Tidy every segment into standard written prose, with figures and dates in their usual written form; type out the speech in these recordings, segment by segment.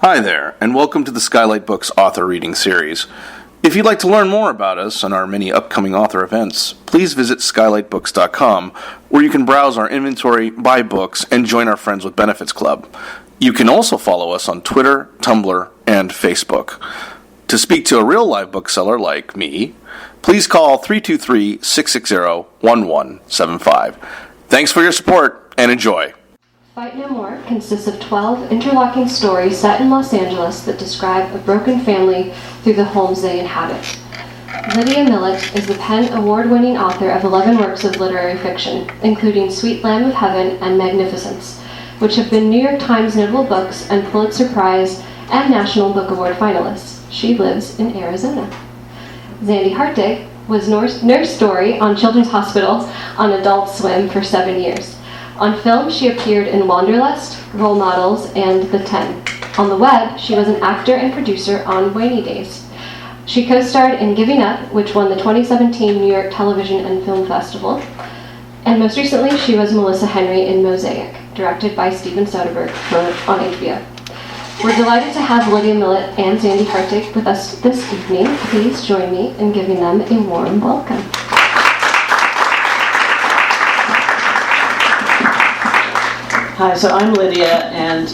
Hi there, and welcome to the Skylight Books author reading series. If you'd like to learn more about us and our many upcoming author events, please visit skylightbooks.com, where you can browse our inventory, buy books, and join our Friends with Benefits Club. You can also follow us on Twitter, Tumblr, and Facebook. To speak to a real live bookseller like me, please call 323-660-1175. Thanks for your support, and enjoy. Fight No More consists of 12 interlocking stories set in Los Angeles that describe a broken family through the homes they inhabit. Lydia Millet is the PEN Award-winning author of 11 works of literary fiction, including Sweet Lamb of Heaven and Magnificence, which have been New York Times notable books and Pulitzer Prize and National Book Award finalists. She lives in Arizona. Zandy Hartig was Nurse Dory on Children's Hospital on Adult Swim for 7 years. On film, she appeared in Wanderlust, Role Models, and The 10. On the web, she was an actor and producer on Rainy Days. She co-starred in Giving Up, which won the 2017 New York Television and Film Festival. And most recently, she was Melissa Henry in Mosaic, directed by Steven Soderbergh on HBO. We're delighted to have Lydia Millet and Zandy Hartig with us this evening. Please join me in giving them a warm welcome. Hi, so I'm Lydia, and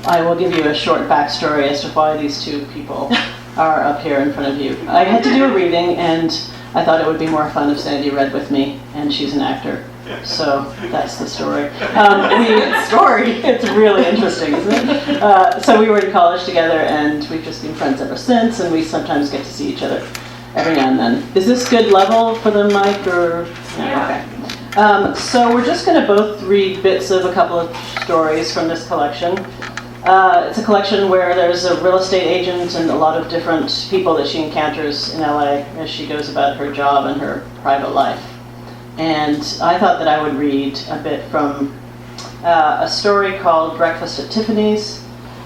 I will give you a short backstory as to why these two people are up here in front of you. I had to do a reading, and I thought it would be more fun if Sandy read with me, and she's an actor. So that's the story. It's really interesting, isn't it? So we were in college together, and we've just been friends ever since, and we sometimes get to see each other every now and then. Is this good level for the mic, or? Yeah. Okay. So we're just going to both read bits of a couple of stories from this collection. It's a collection where there's a real estate agent and a lot of different people that she encounters in LA as she goes about her job and her private life. And I thought that I would read a bit from a story called Breakfast at Tiffany's,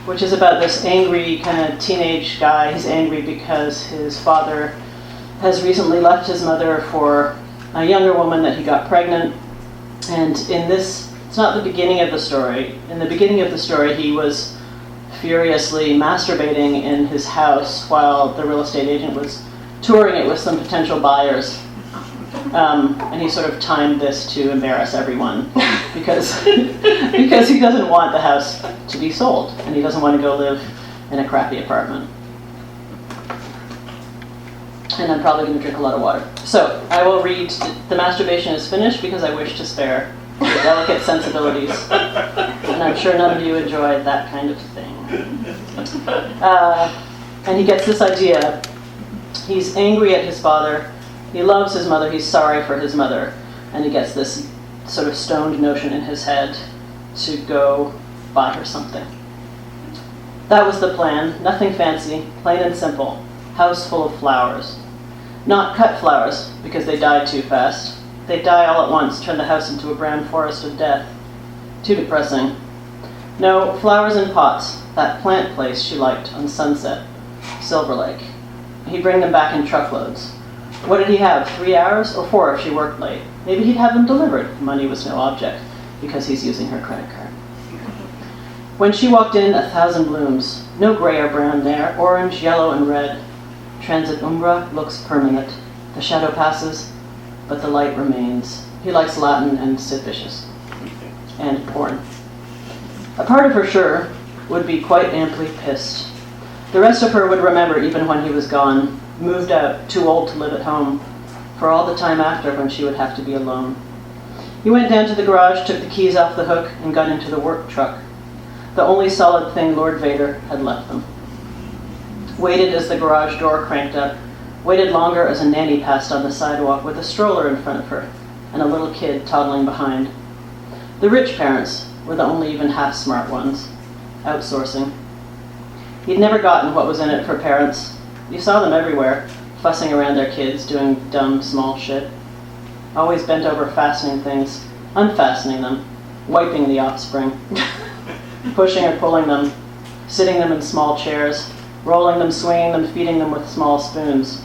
which is about this angry kind of teenage guy. He's angry because his father has recently left his mother for a younger woman that he got pregnant. And in this, it's not the beginning of the story. In the beginning of the story, he was furiously masturbating in his house while the real estate agent was touring it with some potential buyers. And he sort of timed this to embarrass everyone because he doesn't want the house to be sold and he doesn't want to go live in a crappy apartment. And I'm probably going to drink a lot of water. So I will read. The masturbation is finished because I wish to spare your delicate sensibilities. And I'm sure none of you enjoy that kind of thing. And he gets this idea. He's angry at his father. He loves his mother. He's sorry for his mother. And he gets this sort of stoned notion in his head to go buy her something. That was the plan. Nothing fancy. Plain and simple. House full of flowers. Not cut flowers, because they die too fast. They die all at once, turn the house into a brown forest of death. Too depressing. No, flowers in pots, that plant place she liked on Sunset, Silver Lake. He'd bring them back in truckloads. What did he have, 3 hours or 4 if she worked late? Maybe he'd have them delivered. Money was no object, because he's using her credit card. When she walked in, 1,000 blooms. No gray or brown there, orange, yellow, and red. Transit umbra looks permanent. The shadow passes, but the light remains. He likes Latin and Sid Vicious. And porn. A part of her, sure, would be quite amply pissed. The rest of her would remember even when he was gone, moved out, too old to live at home, for all the time after when she would have to be alone. He went down to the garage, took the keys off the hook, and got into the work truck. The only solid thing Lord Vader had left them. Waited as the garage door cranked up, waited longer as a nanny passed on the sidewalk with a stroller in front of her and a little kid toddling behind. The rich parents were the only even half-smart ones, outsourcing. He'd never gotten what was in it for parents. You saw them everywhere, fussing around their kids, doing dumb, small shit. Always bent over fastening things, unfastening them, wiping the offspring, pushing or pulling them, sitting them in small chairs, rolling them, swinging them, feeding them with small spoons.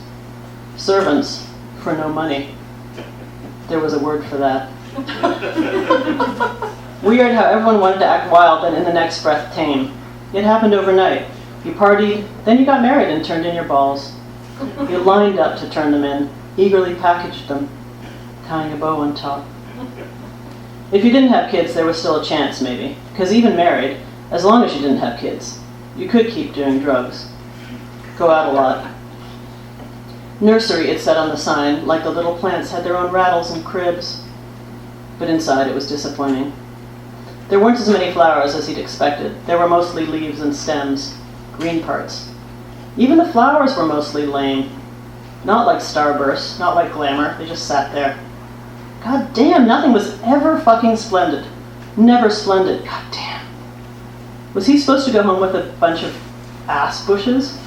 Servants for no money. There was a word for that. Weird how everyone wanted to act wild, but in the next breath tame. It happened overnight. You partied, then you got married and turned in your balls. You lined up to turn them in, eagerly packaged them, tying a bow on top. If you didn't have kids, there was still a chance, maybe. Because even married, as long as you didn't have kids, you could keep doing drugs. Go out a lot. Nursery, it said on the sign, like the little plants had their own rattles and cribs. But inside it was disappointing. There weren't as many flowers as he'd expected. There were mostly leaves and stems, green parts. Even the flowers were mostly lame. Not like starbursts, not like glamour, they just sat there. God damn, nothing was ever fucking splendid. Never splendid, god damn. Was he supposed to go home with a bunch of ass bushes?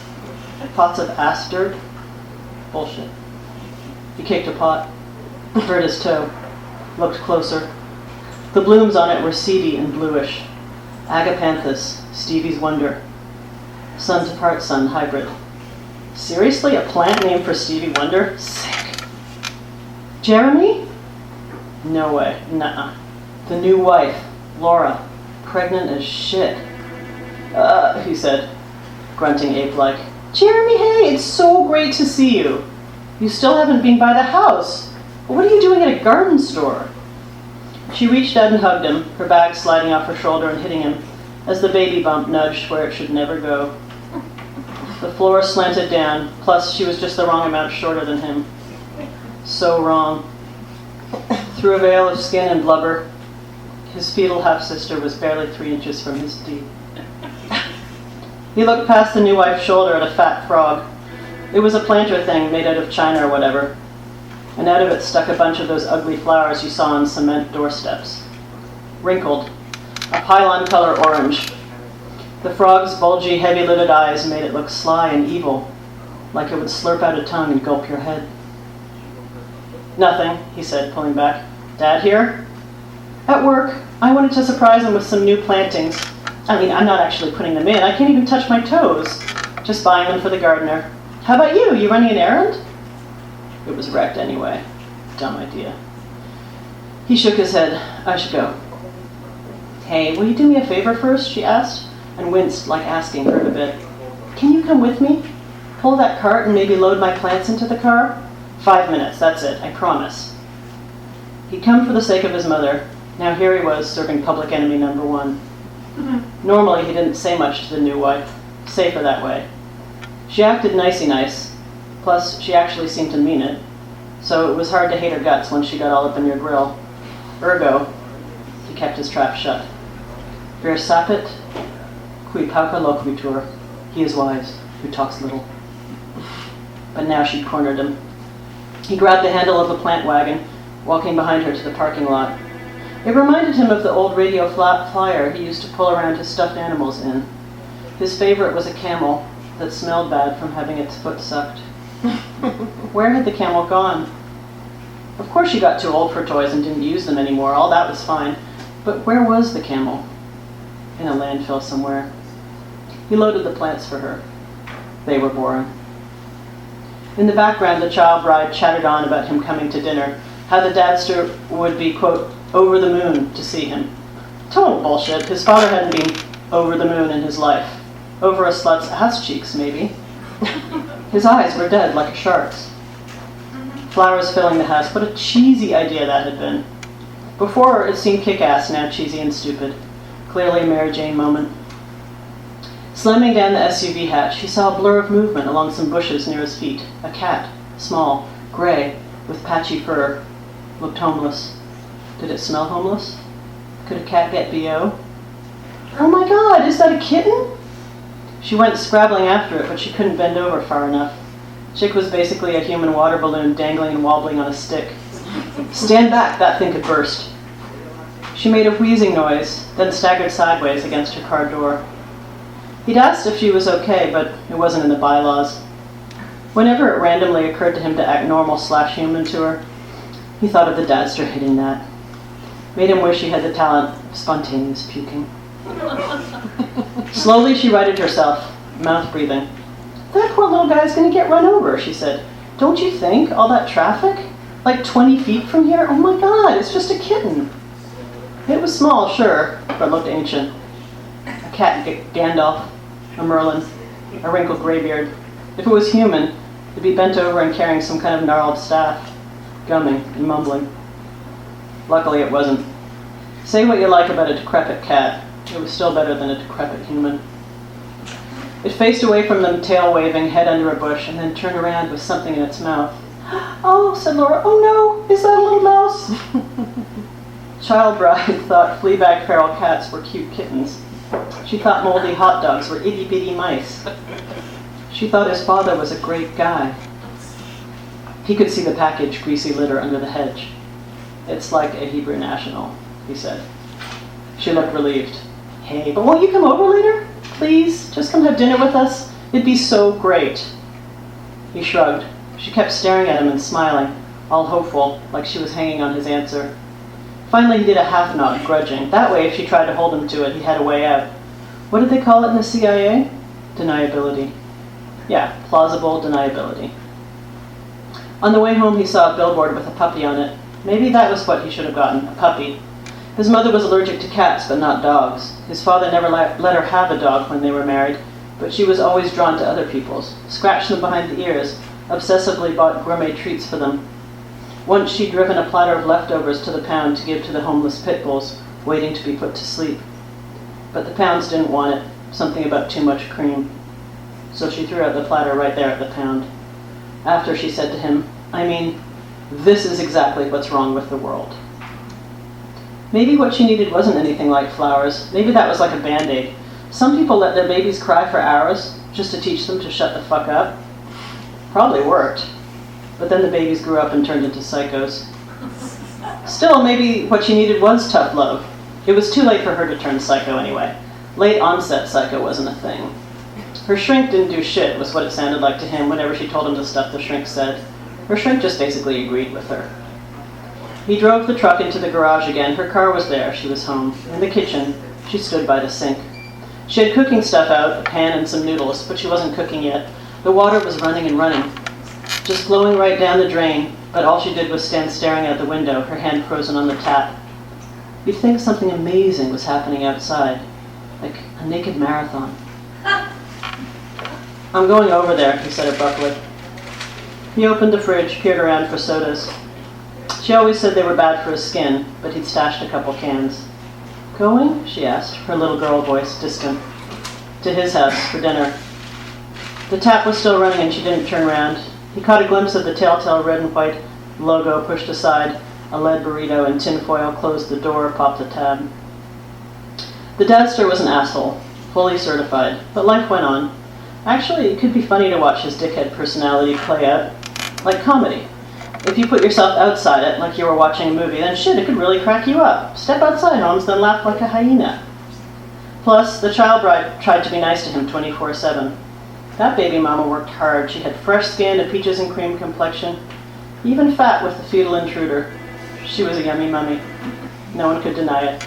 Pots of ass dirt? Bullshit. He kicked a pot, hurt his toe, looked closer. The blooms on it were seedy and bluish. Agapanthus, Stevie's wonder. Sun to part sun hybrid. Seriously, a plant named for Stevie Wonder? Sick. Jeremy? No way, nuh-uh. The new wife, Laura, pregnant as shit. He said, grunting ape-like. Jeremy, hey, it's so great to see you. You still haven't been by the house. What are you doing at a garden store? She reached out and hugged him, her bag sliding off her shoulder and hitting him, as the baby bump nudged where it should never go. The floor slanted down, plus she was just the wrong amount shorter than him. So wrong. Through a veil of skin and blubber, his fetal half-sister was barely 3 inches from his deep. He looked past the new wife's shoulder at a fat frog. It was a planter thing made out of china or whatever, and out of it stuck a bunch of those ugly flowers you saw on cement doorsteps. Wrinkled, a pylon color orange. The frog's bulgy, heavy-lidded eyes made it look sly and evil, like it would slurp out a tongue and gulp your head. Nothing, he said, pulling back. Dad here? At work. I wanted to surprise him with some new plantings. I mean, I'm not actually putting them in. I can't even touch my toes. Just buying them for the gardener. How about you? You running an errand? It was wrecked anyway. Dumb idea. He shook his head. I should go. Hey, will you do me a favor first? She asked, and winced like asking hurt a bit. Can you come with me? Pull that cart and maybe load my plants into the car? 5 minutes, that's it, I promise. He'd come for the sake of his mother. Now here he was, serving public enemy number 1. Normally he didn't say much to the new wife. Safer that way. She acted nicey-nice. Plus, she actually seemed to mean it. So it was hard to hate her guts when she got all up in your grill. Ergo, he kept his trap shut. Ver sapit, qui pauca loquitur. He is wise, who talks little. But now she'd cornered him. He grabbed the handle of the plant wagon, walking behind her to the parking lot. It reminded him of the old radio flyer he used to pull around his stuffed animals in. His favorite was a camel that smelled bad from having its foot sucked. Where had the camel gone? Of course she got too old for toys and didn't use them anymore. All that was fine. But where was the camel? In a landfill somewhere. He loaded the plants for her. They were boring. In the background, the child bride chattered on about him coming to dinner, how the dadster would be, quote, over the moon to see him. Total bullshit. His father hadn't been over the moon in his life. Over a slut's ass cheeks, maybe. His eyes were dead like a shark's. Flowers filling the house. What a cheesy idea that had been. Before, it seemed kick-ass, now cheesy and stupid. Clearly a Mary Jane moment. Slamming down the SUV hatch, he saw a blur of movement along some bushes near his feet. A cat, small, gray, with patchy fur, looked homeless. Did it smell homeless? Could a cat get BO? Oh my god, is that a kitten? She went scrabbling after it, but she couldn't bend over far enough. Chick was basically a human water balloon dangling and wobbling on a stick. Stand back, that thing could burst. She made a wheezing noise, then staggered sideways against her car door. He'd asked if she was okay, but it wasn't in the bylaws. Whenever it randomly occurred to him to act normal/human to her, he thought of the dadster hitting that. Made him wish he had the talent of spontaneous puking. Slowly she righted herself, mouth breathing. That poor little guy's gonna get run over, she said. Don't you think? All that traffic? Like 20 feet from here? Oh my god, it's just a kitten. It was small, sure, but looked ancient. A cat Gandalf, a Merlin, a wrinkled graybeard. If it was human, it'd be bent over and carrying some kind of gnarled staff, gumming and mumbling. Luckily it wasn't. Say what you like about a decrepit cat, it was still better than a decrepit human. It faced away from them, tail waving, head under a bush, and then turned around with something in its mouth. "Oh," said Laura, "oh no, is that a little mouse?" Child bride thought flea-bag feral cats were cute kittens. She thought moldy hot dogs were itty-bitty mice. She thought his father was a great guy. He could see the packaged greasy litter under the hedge. "It's like a Hebrew national," he said. She looked relieved. "Hey, but won't you come over later? Please, just come have dinner with us. It'd be so great." He shrugged. She kept staring at him and smiling, all hopeful, like she was hanging on his answer. Finally, he did a half nod, grudging. That way, if she tried to hold him to it, he had a way out. What did they call it in the CIA? Deniability. Yeah, plausible deniability. On the way home, he saw a billboard with a puppy on it. Maybe that was what he should have gotten, a puppy. His mother was allergic to cats, but not dogs. His father never let her have a dog when they were married, but she was always drawn to other people's, scratched them behind the ears, obsessively bought gourmet treats for them. Once she'd driven a platter of leftovers to the pound to give to the homeless pit bulls, waiting to be put to sleep. But the pounds didn't want it, something about too much cream. So she threw out the platter right there at the pound. After, she said to him, "I mean, this is exactly what's wrong with the world." Maybe what she needed wasn't anything like flowers. Maybe that was like a Band-Aid. Some people let their babies cry for hours just to teach them to shut the fuck up. Probably worked. But then the babies grew up and turned into psychos. Still, maybe what she needed was tough love. It was too late for her to turn psycho anyway. Late onset psycho wasn't a thing. Her shrink didn't do shit, was what it sounded like to him whenever she told him the stuff the shrink said. Her shrink just basically agreed with her. He drove the truck into the garage again. Her car was there. She was home. In the kitchen, she stood by the sink. She had cooking stuff out, a pan and some noodles, but she wasn't cooking yet. The water was running and running, just flowing right down the drain, but all she did was stand staring out the window, her hand frozen on the tap. You'd think something amazing was happening outside, like a naked marathon. "I'm going over there," he said abruptly. He opened the fridge, peered around for sodas. She always said they were bad for his skin, but he'd stashed a couple cans. "Going?" she asked, her little girl voice distant. "To his house, for dinner." The tap was still running and she didn't turn around. He caught a glimpse of the telltale red and white logo pushed aside, a lead burrito and tinfoil, closed the door, popped the tab. The dadster was an asshole, fully certified, but life went on. Actually, it could be funny to watch his dickhead personality play out, like comedy. If you put yourself outside it, like you were watching a movie, then shit, it could really crack you up. Step outside, Holmes, then laugh like a hyena. Plus, the child bride tried to be nice to him 24/7. That baby mama worked hard. She had fresh skin, a peaches and cream complexion, even fat with the fetal intruder. She was a yummy mummy. No one could deny it.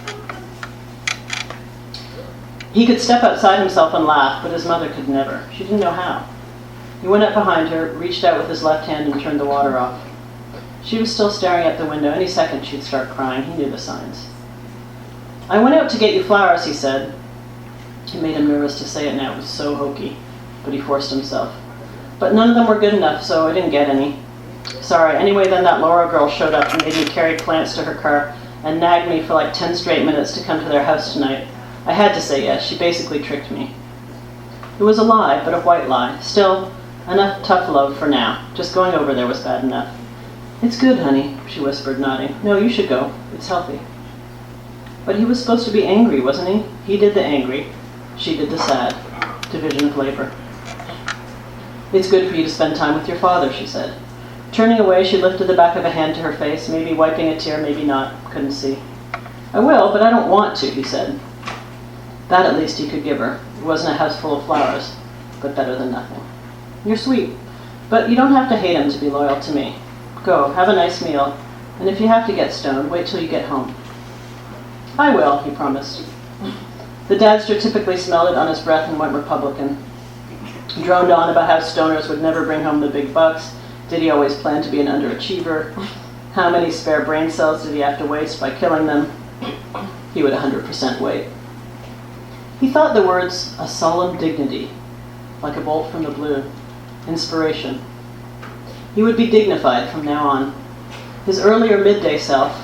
He could step outside himself and laugh, but his mother could never. She didn't know how. He went up behind her, reached out with his left hand and turned the water off. She was still staring at the window. Any second she'd start crying. He knew the signs. "I went out to get you flowers," he said. It made him nervous to say it now. It was so hokey, but he forced himself. "But none of them were good enough, so I didn't get any." "Sorry. Anyway, then that Laura girl showed up and made me carry plants to her car and nagged me for like 10 straight minutes to come to their house tonight. I had to say yes. She basically tricked me." It was a lie, but a white lie. Still, enough tough love for now. Just going over there was bad enough. "It's good, honey," she whispered, nodding. "No, you should go. It's healthy." But he was supposed to be angry, wasn't he? He did the angry. She did the sad. Division of labor. "It's good for you to spend time with your father," she said. Turning away, she lifted the back of a hand to her face, maybe wiping a tear, maybe not. Couldn't see. "I will, but I don't want to," he said. That at least he could give her. It wasn't a house full of flowers, but better than nothing. "You're sweet, but you don't have to hate him to be loyal to me. Go, have a nice meal, and if you have to get stoned, wait till you get home." "I will," he promised. The dadster typically smelled it on his breath and went Republican. He droned on about how stoners would never bring home the big bucks. Did he always plan to be an underachiever? How many spare brain cells did he have to waste by killing them? He would 100% wait. He thought the words a solemn dignity, like a bolt from the blue, inspiration. He would be dignified from now on. His earlier midday self,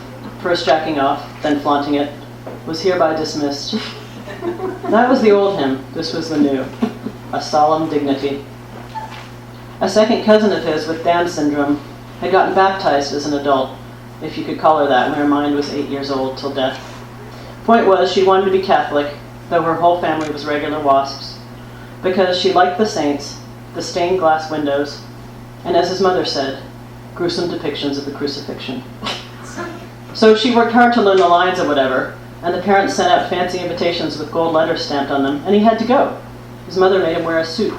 first jacking off, then flaunting it, was hereby dismissed. That was the old him, this was the new. A solemn dignity. A second cousin of his with Down syndrome had gotten baptized as an adult, if you could call her that, when her mind was 8 years old till death. Point was, she wanted to be Catholic, though her whole family was regular WASPs, because she liked the saints, the stained glass windows, and as his mother said, gruesome depictions of the crucifixion. So she worked hard to learn the lines or whatever, and the parents sent out fancy invitations with gold letters stamped on them, and he had to go. His mother made him wear a suit.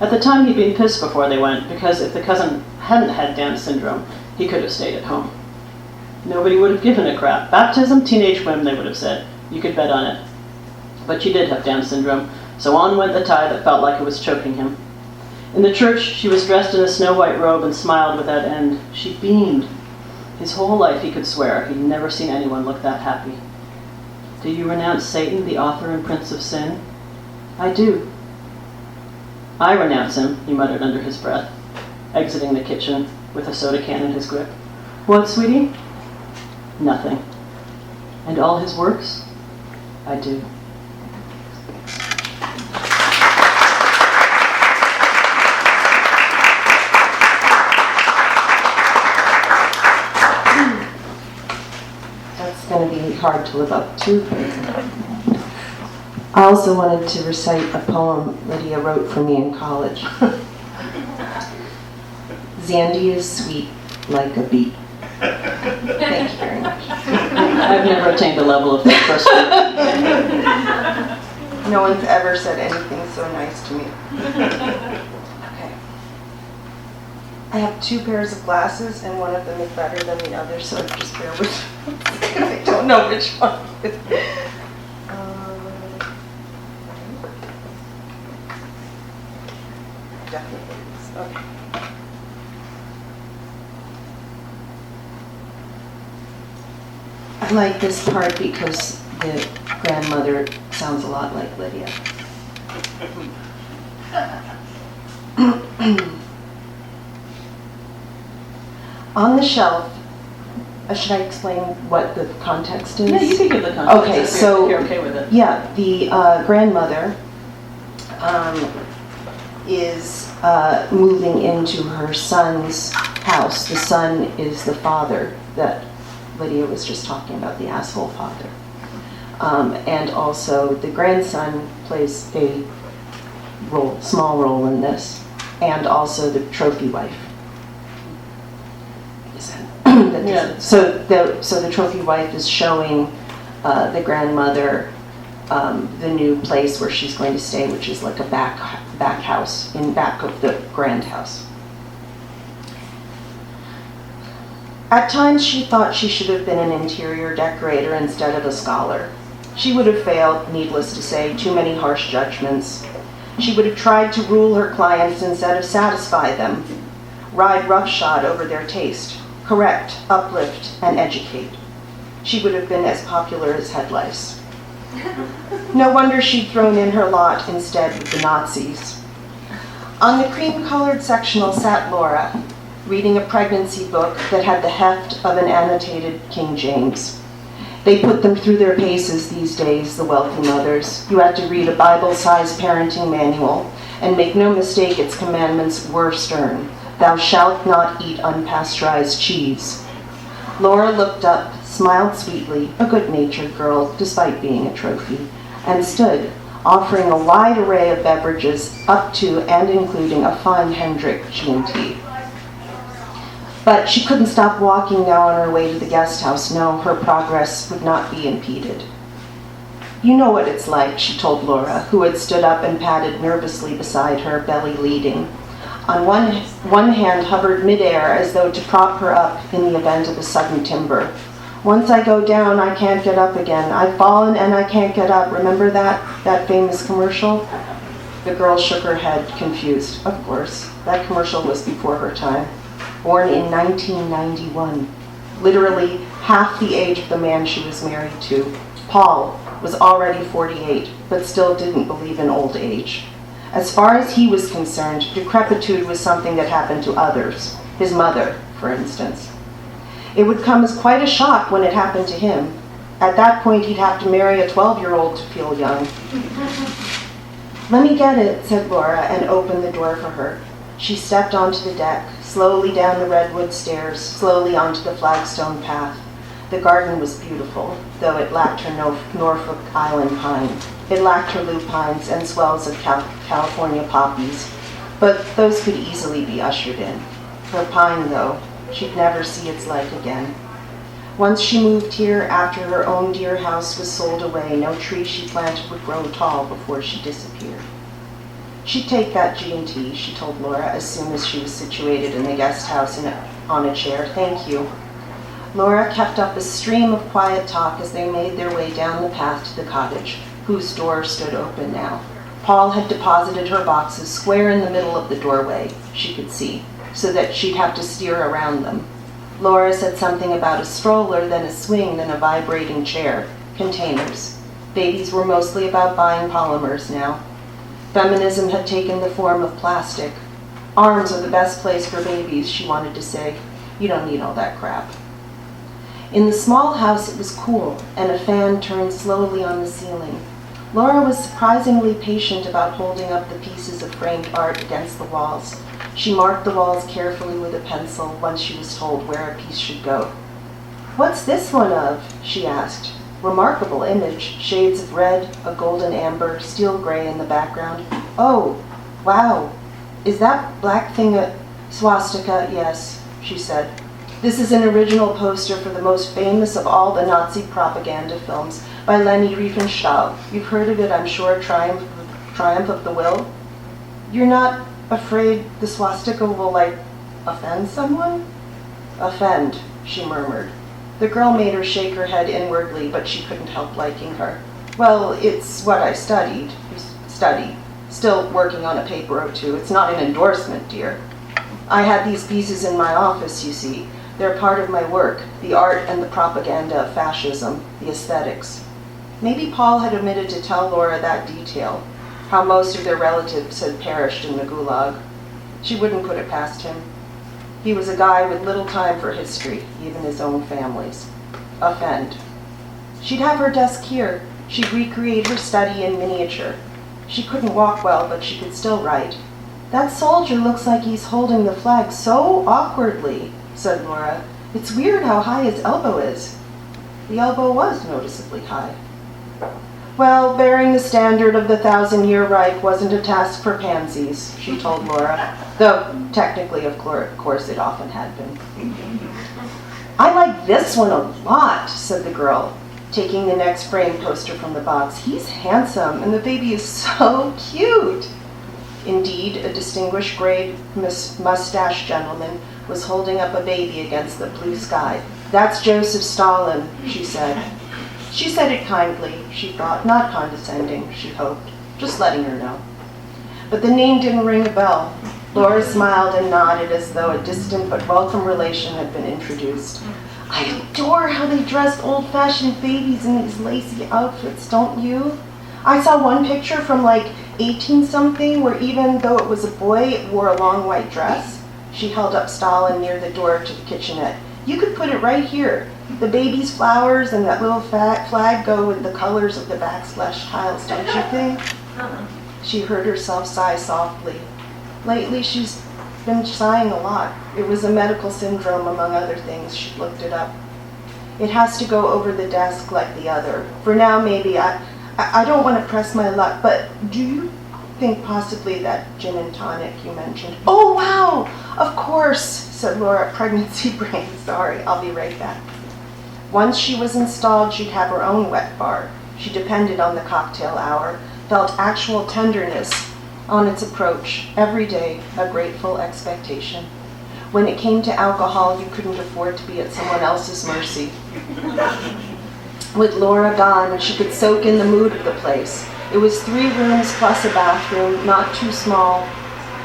At the time, he'd been pissed before they went, because if the cousin hadn't had Down syndrome, he could have stayed at home. Nobody would have given a crap. Baptism, teenage whim, they would have said. You could bet on it. But she did have Down syndrome, so on went the tie that felt like it was choking him. In the church, she was dressed in a snow-white robe and smiled without end. She beamed. His whole life, he could swear, he'd never seen anyone look that happy. Do you renounce Satan, the author and prince of sin? I do. I renounce him, he muttered under his breath, exiting the kitchen with a soda can in his grip. What, sweetie? Nothing. And all his works? I do. That's going to be hard to live up to. I also wanted to recite a poem Lydia wrote for me in college. Zandy is sweet like a bee. Thank you very much. I've never attained the level of that person. No one's ever said anything so nice to me. Okay. I have 2 pairs of glasses, and one of them is better than the other, so just bear with me. I don't know which one. Definitely is. Okay. I like this part because the grandmother sounds a lot like Lydia. On the shelf, should I explain what the context is? Yeah, you can give the context Okay, if so you're okay with it. Yeah, the grandmother is moving into her son's house. The son is the father that Lydia was just talking about, the asshole father. And also the grandson plays a small role in this, and also the trophy wife. Yeah. So the trophy wife is showing the grandmother the new place where she's going to stay, which is like a back house in back of the grand house. At times she thought she should have been an interior decorator instead of a scholar. She would have failed, needless to say, too many harsh judgments. She would have tried to rule her clients instead of satisfy them, ride roughshod over their taste, correct, uplift, and educate. She would have been as popular as head lice. No wonder she'd thrown in her lot instead with the Nazis. On the cream-colored sectional sat Laura, reading a pregnancy book that had the heft of an annotated King James. They put them through their paces these days, the wealthy mothers. You had to read a Bible-sized parenting manual, and make no mistake, its commandments were stern. Thou shalt not eat unpasteurized cheese. Laura looked up, smiled sweetly, a good-natured girl, despite being a trophy, and stood, offering a wide array of beverages, up to and including a fine Hendrick G&T. But she couldn't stop walking now on her way to the guest house. No, her progress would not be impeded. You know what it's like, she told Laura, who had stood up and padded nervously beside her, belly leading. On one hand hovered midair as though to prop her up in the event of a sudden timber. Once I go down, I can't get up again. I've fallen and I can't get up. Remember that famous commercial? The girl shook her head, confused. Of course, that commercial was before her time. Born in 1991, literally half the age of the man she was married to. Paul, was already 48, but still didn't believe in old age. As far as he was concerned, decrepitude was something that happened to others, his mother, for instance. It would come as quite a shock when it happened to him. At that point, he'd have to marry a 12-year-old to feel young. "Let me get it," said Laura, and opened the door for her. She stepped onto the deck, slowly down the redwood stairs, slowly onto the flagstone path. The garden was beautiful, though it lacked her Norfolk Island pine. It lacked her lupines and swells of California poppies, but those could easily be ushered in. Her pine, though, she'd never see its like again. Once she moved here, after her own dear house was sold away, no tree she planted would grow tall before she disappeared. She'd take that G&T, she told Laura, as soon as she was situated in the guest house on a chair. "Thank you." Laura kept up a stream of quiet talk as they made their way down the path to the cottage, whose door stood open now. Paul had deposited her boxes square in the middle of the doorway, she could see, so that she'd have to steer around them. Laura said something about a stroller, then a swing, then a vibrating chair. Containers. Babies were mostly about buying polymers now. Feminism had taken the form of plastic. Arms are the best place for babies, she wanted to say. You don't need all that crap. In the small house, it was cool, and a fan turned slowly on the ceiling. Laura was surprisingly patient about holding up the pieces of framed art against the walls. She marked the walls carefully with a pencil once she was told where a piece should go. "What's this one of?" she asked. Remarkable image, shades of red, a golden amber, steel gray in the background. "Oh, wow. Is that black thing a swastika?" "Yes," she said. "This is an original poster for the most famous of all the Nazi propaganda films by Leni Riefenstahl. You've heard of it, I'm sure, Triumph of the Will? You're not afraid the swastika will, offend someone?" "Offend," she murmured. The girl made her shake her head inwardly, but she couldn't help liking her. "Well, it's what I study. Still working on a paper or two. It's not an endorsement, dear. I had these pieces in my office, you see. They're part of my work, the art and the propaganda of fascism, the aesthetics." Maybe Paul had omitted to tell Laura that detail, how most of their relatives had perished in the Gulag. She wouldn't put it past him. He was a guy with little time for history, even his own family's. Offend. She'd have her desk here. She'd recreate her study in miniature. She couldn't walk well, but she could still write. "That soldier looks like he's holding the flag so awkwardly," said Laura. "It's weird how high his elbow is." The elbow was noticeably high. "Well, bearing the standard of the 1,000-Year Reich wasn't a task for pansies," she told Laura, though technically, of course, it often had been. "I like this one a lot," said the girl, taking the next frame poster from the box. "He's handsome, and the baby is so cute." Indeed, a distinguished gray mustached gentleman was holding up a baby against the blue sky. "That's Joseph Stalin," she said. She said it kindly, she thought, not condescending, she hoped, just letting her know. But the name didn't ring a bell. Laura smiled and nodded as though a distant but welcome relation had been introduced. "I adore how they dressed old-fashioned babies in these lacy outfits, don't you? I saw one picture from 18-something where even though it was a boy, it wore a long white dress." She held up Stalin near the door to the kitchenette. "You could put it right here. The baby's flowers and that little flag go with the colors of the backsplash tiles, don't you think?" She heard herself sigh softly. Lately, she's been sighing a lot. It was a medical syndrome, among other things. She looked it up. "It has to go over the desk like the other. For now, maybe. I don't want to press my luck, but do you think possibly that gin and tonic you mentioned?" "Oh, wow! Of course," said Laura, pregnancy brain. "Sorry, I'll be right back." Once she was installed, she'd have her own wet bar. She depended on the cocktail hour, felt actual tenderness on its approach, every day a grateful expectation. When it came to alcohol, you couldn't afford to be at someone else's mercy. With Laura gone, she could soak in the mood of the place. It was 3 rooms plus a bathroom, not too small,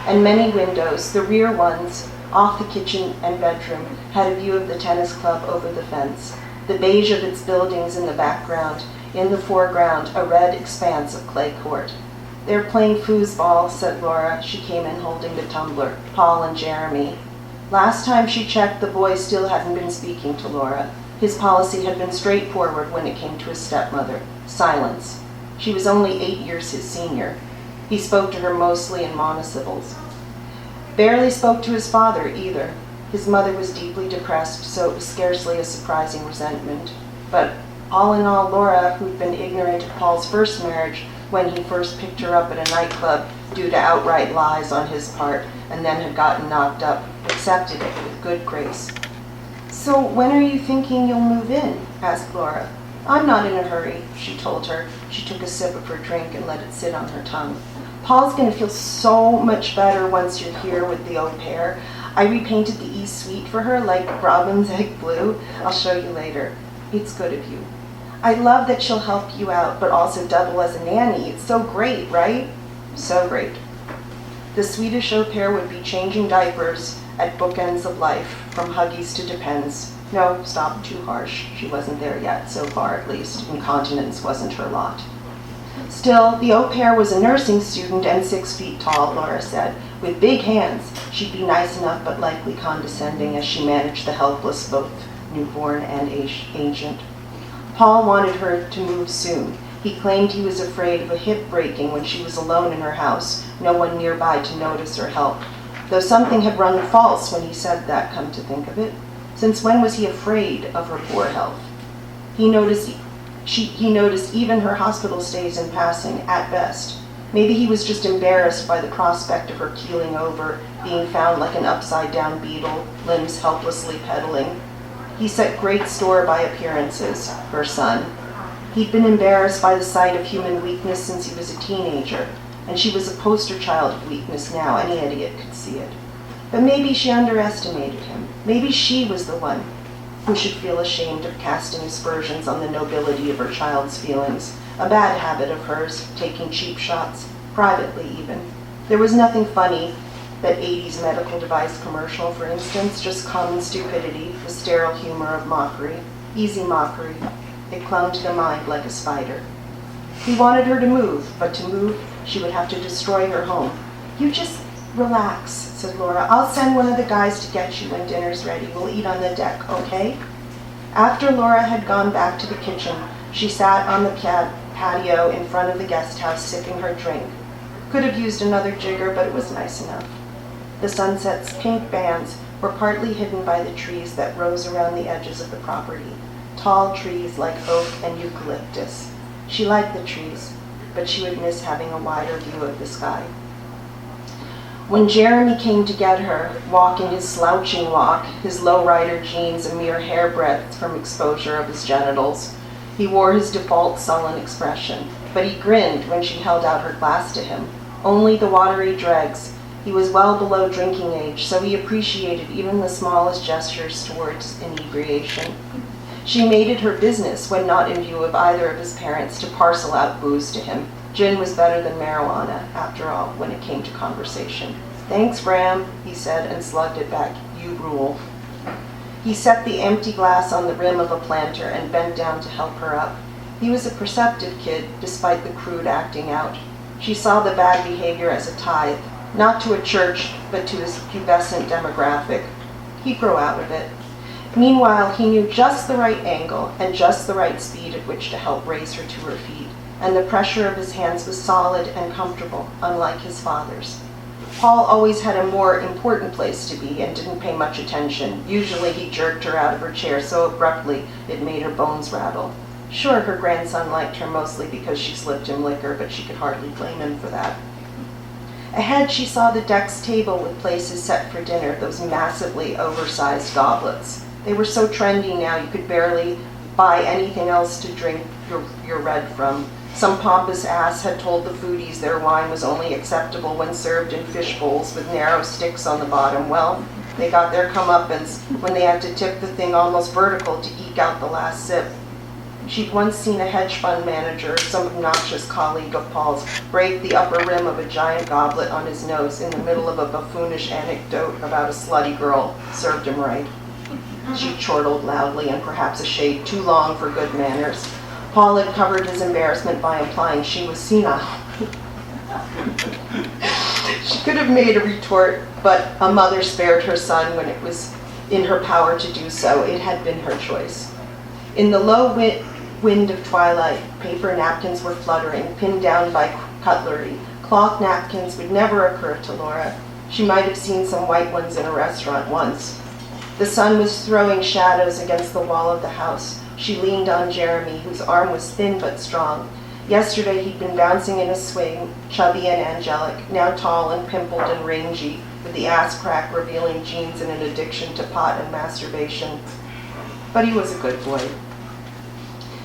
and many windows. The rear ones, off the kitchen and bedroom, had a view of the tennis club over the fence. The beige of its buildings in the background, In the foreground, a red expanse of clay court. "They're playing foosball," said Laura. She came in holding the tumbler, Paul and Jeremy. Last time she checked, the boy still hadn't been speaking to Laura. His policy had been straightforward when it came to his stepmother: silence. She was only 8 years his senior. He spoke to her mostly in monosyllables. Barely spoke to his father either. His mother was deeply depressed, so it was scarcely a surprising resentment. But all in all, Laura, who'd been ignorant of Paul's first marriage when he first picked her up at a nightclub due to outright lies on his part, and then had gotten knocked up, accepted it with good grace. "So when are you thinking you'll move in?" asked Laura. "I'm not in a hurry," she told her. She took a sip of her drink and let it sit on her tongue. "Paul's going to feel so much better once you're here with the au pair. I repainted the East Suite for her like Robin's egg blue. I'll show you later. It's good of you. I love that she'll help you out, but also double as a nanny. It's so great, right?" "So great." The Swedish au pair would be changing diapers at bookends of life, from Huggies to Depends. No, stop, too harsh. She wasn't there yet, so far at least. Incontinence wasn't her lot. Still, the au pair was a nursing student and 6 feet tall, Laura said. With big hands, she'd be nice enough but likely condescending as she managed the helpless, both newborn and ancient. Paul wanted her to move soon. He claimed he was afraid of a hip breaking when she was alone in her house, no one nearby to notice or help. Though something had rung false when he said that, come to think of it. Since when was he afraid of her poor health? He noticed even her hospital stays in passing, at best. Maybe he was just embarrassed by the prospect of her keeling over, being found like an upside-down beetle, limbs helplessly pedaling. He set great store by appearances, her son. He'd been embarrassed by the sight of human weakness since he was a teenager, and she was a poster child of weakness now. Any idiot could see it. But maybe she underestimated him. Maybe she was the one who should feel ashamed of casting aspersions on the nobility of her child's feelings, a bad habit of hers, taking cheap shots, privately even. There was nothing funny, that 80s medical device commercial, for instance, just common stupidity, the sterile humor of mockery, easy mockery. It clung to the mind like a spider. He wanted her to move, but to move, she would have to destroy her home. "You just relax," said Laura. "I'll send one of the guys to get you when dinner's ready. We'll eat on the deck, okay?" After Laura had gone back to the kitchen, she sat on the patio in front of the guest house sipping her drink. Could have used another jigger, but it was nice enough. The sunset's pink bands were partly hidden by the trees that rose around the edges of the property, tall trees like oak and eucalyptus. She liked the trees, but she would miss having a wider view of the sky. When Jeremy came to get her, walking his slouching walk, his lowrider jeans a mere hairbreadth from exposure of his genitals, he wore his default sullen expression, but he grinned when she held out her glass to him. Only the watery dregs. He was well below drinking age, so he appreciated even the smallest gestures towards inebriation. She made it her business, when not in view of either of his parents, to parcel out booze to him. Gin was better than marijuana, after all, when it came to conversation. "Thanks, Bram," he said, and slugged it back. "You rule." He set the empty glass on the rim of a planter and bent down to help her up. He was a perceptive kid, despite the crude acting out. She saw the bad behavior as a tithe, not to a church, but to his pubescent demographic. He'd grow out of it. Meanwhile, he knew just the right angle and just the right speed at which to help raise her to her feet, and the pressure of his hands was solid and comfortable, unlike his father's. Paul always had a more important place to be and didn't pay much attention. Usually he jerked her out of her chair so abruptly it made her bones rattle. Sure, her grandson liked her mostly because she slipped him liquor, but she could hardly blame him for that. Ahead, she saw the deck's table with places set for dinner, those massively oversized goblets. They were so trendy now you could barely buy anything else to drink your red from. Some pompous ass had told the foodies their wine was only acceptable when served in fish bowls with narrow sticks on the bottom. Well, they got their comeuppance when they had to tip the thing almost vertical to eke out the last sip. She'd once seen a hedge fund manager, some obnoxious colleague of Paul's, break the upper rim of a giant goblet on his nose in the middle of a buffoonish anecdote about a slutty girl. Served him right. She chortled loudly and perhaps a shade too long for good manners. Paul had covered his embarrassment by implying she was senile. She could have made a retort, but a mother spared her son when it was in her power to do so. It had been her choice. In the low wind of twilight, paper napkins were fluttering, pinned down by cutlery. Cloth napkins would never occur to Laura. She might have seen some white ones in a restaurant once. The sun was throwing shadows against the wall of the house. She leaned on Jeremy, whose arm was thin but strong. Yesterday he'd been bouncing in a swing, chubby and angelic, now tall and pimpled and rangy, with the ass crack revealing genes and an addiction to pot and masturbation. But he was a good boy.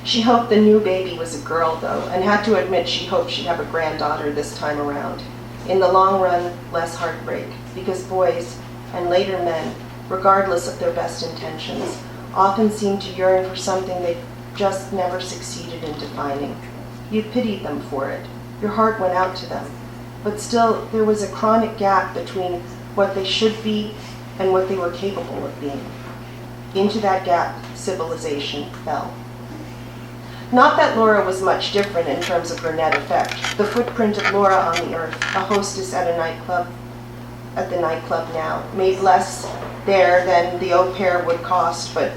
She hoped the new baby was a girl, though, and had to admit she hoped she'd have a granddaughter this time around. In the long run, less heartbreak, because boys, and later men, regardless of their best intentions, often seem to yearn for something they just never succeeded in defining. You pitied them for it. Your heart went out to them. But still, there was a chronic gap between what they should be and what they were capable of being. Into that gap, civilization fell. Not that Laura was much different in terms of her net effect. The footprint of Laura on the earth, a hostess at the nightclub now, made less there than the au pair would cost, but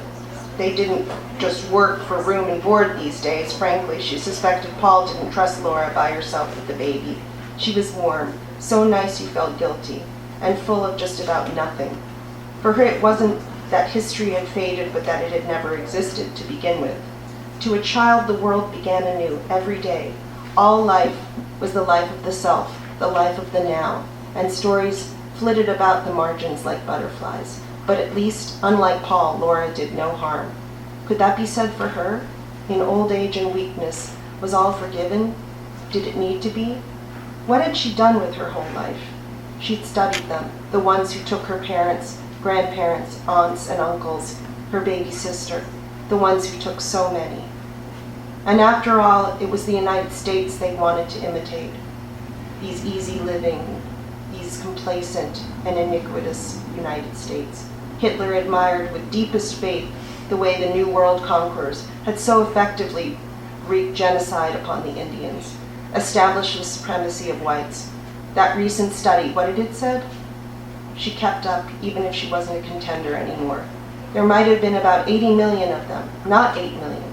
they didn't just work for room and board these days. Frankly, she suspected Paul didn't trust Laura by herself with the baby. She was warm, so nice you felt guilty, and full of just about nothing. For her, it wasn't that history had faded, but that it had never existed to begin with. To a child, the world began anew every day. All life was the life of the self, the life of the now, and stories flitted about the margins like butterflies. But at least, unlike Paul, Laura did no harm. Could that be said for her? In old age and weakness, was all forgiven? Did it need to be? What had she done with her whole life? She'd studied them, the ones who took her parents, grandparents, aunts and uncles, her baby sister, the ones who took so many. And after all, it was the United States they wanted to imitate. These easy living, these complacent and iniquitous United States. Hitler admired with deepest faith the way the New World conquerors had so effectively wreaked genocide upon the Indians, established the supremacy of whites. That recent study, what had it said? She kept up even if she wasn't a contender anymore. There might have been about 80 million of them, not 8 million,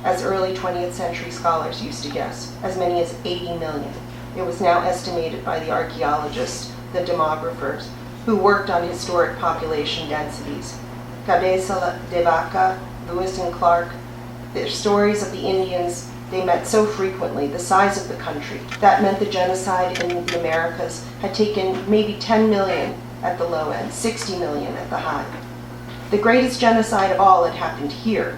as early 20th century scholars used to guess, as many as 80 million. It was now estimated by the archaeologists, the demographers, who worked on historic population densities. Cabeza de Vaca, Lewis and Clark, their stories of the Indians they met so frequently, the size of the country. That meant the genocide in the Americas had taken maybe 10 million at the low end, 60 million at the high. The greatest genocide of all had happened here.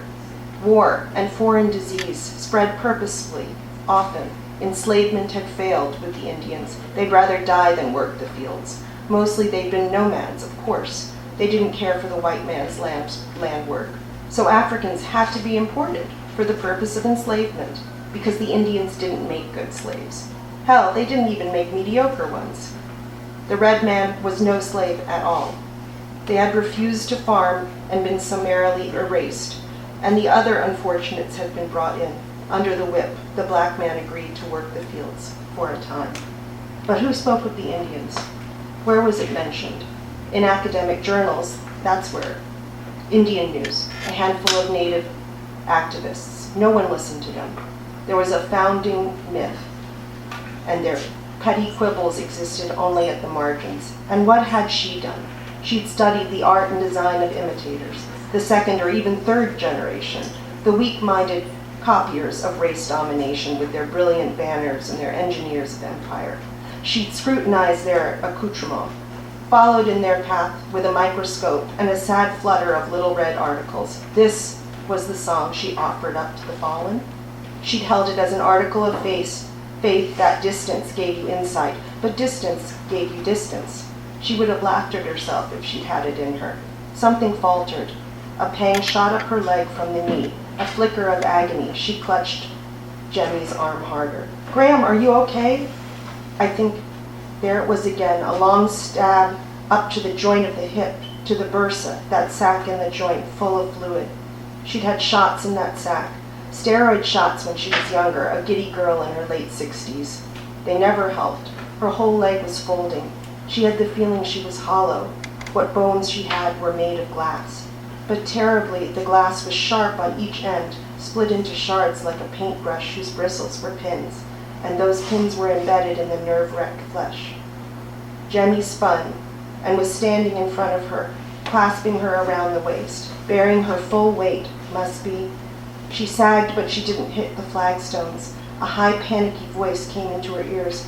War and foreign disease spread purposefully, often. Enslavement had failed with the Indians. They'd rather die than work the fields. Mostly they'd been nomads, of course. They didn't care for the white man's land work. So Africans had to be imported for the purpose of enslavement, because the Indians didn't make good slaves. Hell, they didn't even make mediocre ones. The red man was no slave at all. They had refused to farm and been summarily erased, and the other unfortunates had been brought in. Under the whip, the black man agreed to work the fields for a time. But who spoke with the Indians? Where was it mentioned? In academic journals, that's where. Indian news, a handful of native activists. No one listened to them. There was a founding myth, and their petty quibbles existed only at the margins. And what had she done? She'd studied the art and design of imitators, the second or even third generation, the weak-minded copiers of race domination with their brilliant banners and their engineers of empire. She'd scrutinized their accoutrement, followed in their path with a microscope and a sad flutter of little red articles. This was the song she offered up to the fallen. She'd held it as an article of faith that distance gave you insight, but distance gave you distance. She would have laughed at herself if she'd had it in her. Something faltered. A pang shot up her leg from the knee. A flicker of agony. She clutched Jemmy's arm harder. "Graham, are you okay?" I think there it was again, a long stab up to the joint of the hip, to the bursa, that sac in the joint, full of fluid. She'd had shots in that sac. Steroid shots when she was younger, a giddy girl in her late 60s. They never helped. Her whole leg was folding. She had the feeling she was hollow. What bones she had were made of glass. But terribly, the glass was sharp on each end, split into shards like a paintbrush whose bristles were pins, and those pins were embedded in the nerve-wrecked flesh. Jemmy spun and was standing in front of her, clasping her around the waist, bearing her full weight, must be. She sagged, but she didn't hit the flagstones. A high, panicky voice came into her ears.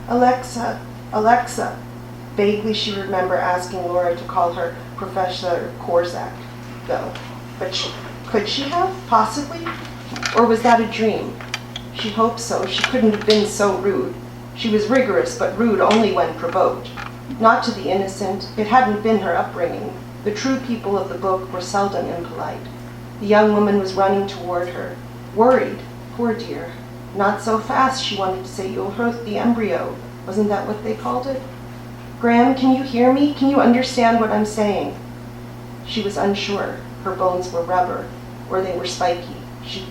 "Alexa, Alexa." Vaguely she remembered asking Laura to call her Professor Korzak, though. But could she have? Possibly? Or was that a dream? She hoped so. She couldn't have been so rude. She was rigorous, but rude only when provoked. Not to the innocent. It hadn't been her upbringing. The true people of the book were seldom impolite. The young woman was running toward her, worried. Poor dear. Not so fast, she wanted to say. You'll hurt the embryo. Wasn't that what they called it? Graham, can you hear me? Can you understand what I'm saying? She was unsure. Her bones were rubber, or they were spiky.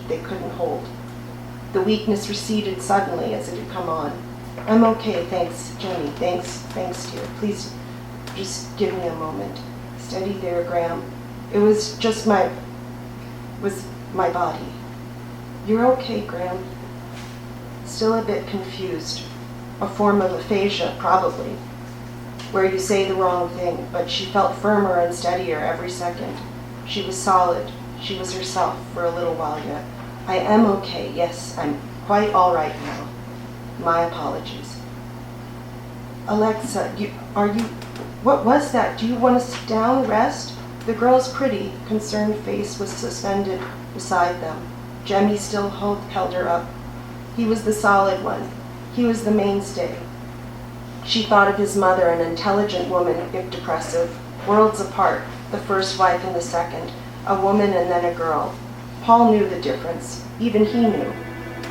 They couldn't hold. The weakness receded suddenly as it had come on. I'm okay, thanks, Jenny. Thanks, dear. Please, just give me a moment. Steady there, Graham. It was just my body. You're okay, Graham. Still a bit confused. A form of aphasia, probably, where you say the wrong thing, but she felt firmer and steadier every second. She was solid. She was herself for a little while yet. I am okay, yes, I'm quite all right now. My apologies. Alexa, what was that? Do you want to sit down, rest? The girl's pretty, concerned face was suspended beside them. Jemmy still held her up. He was the solid one. He was the mainstay. She thought of his mother, an intelligent woman, if depressive, worlds apart, the first wife and the second, a woman and then a girl. Paul knew the difference. Even he knew.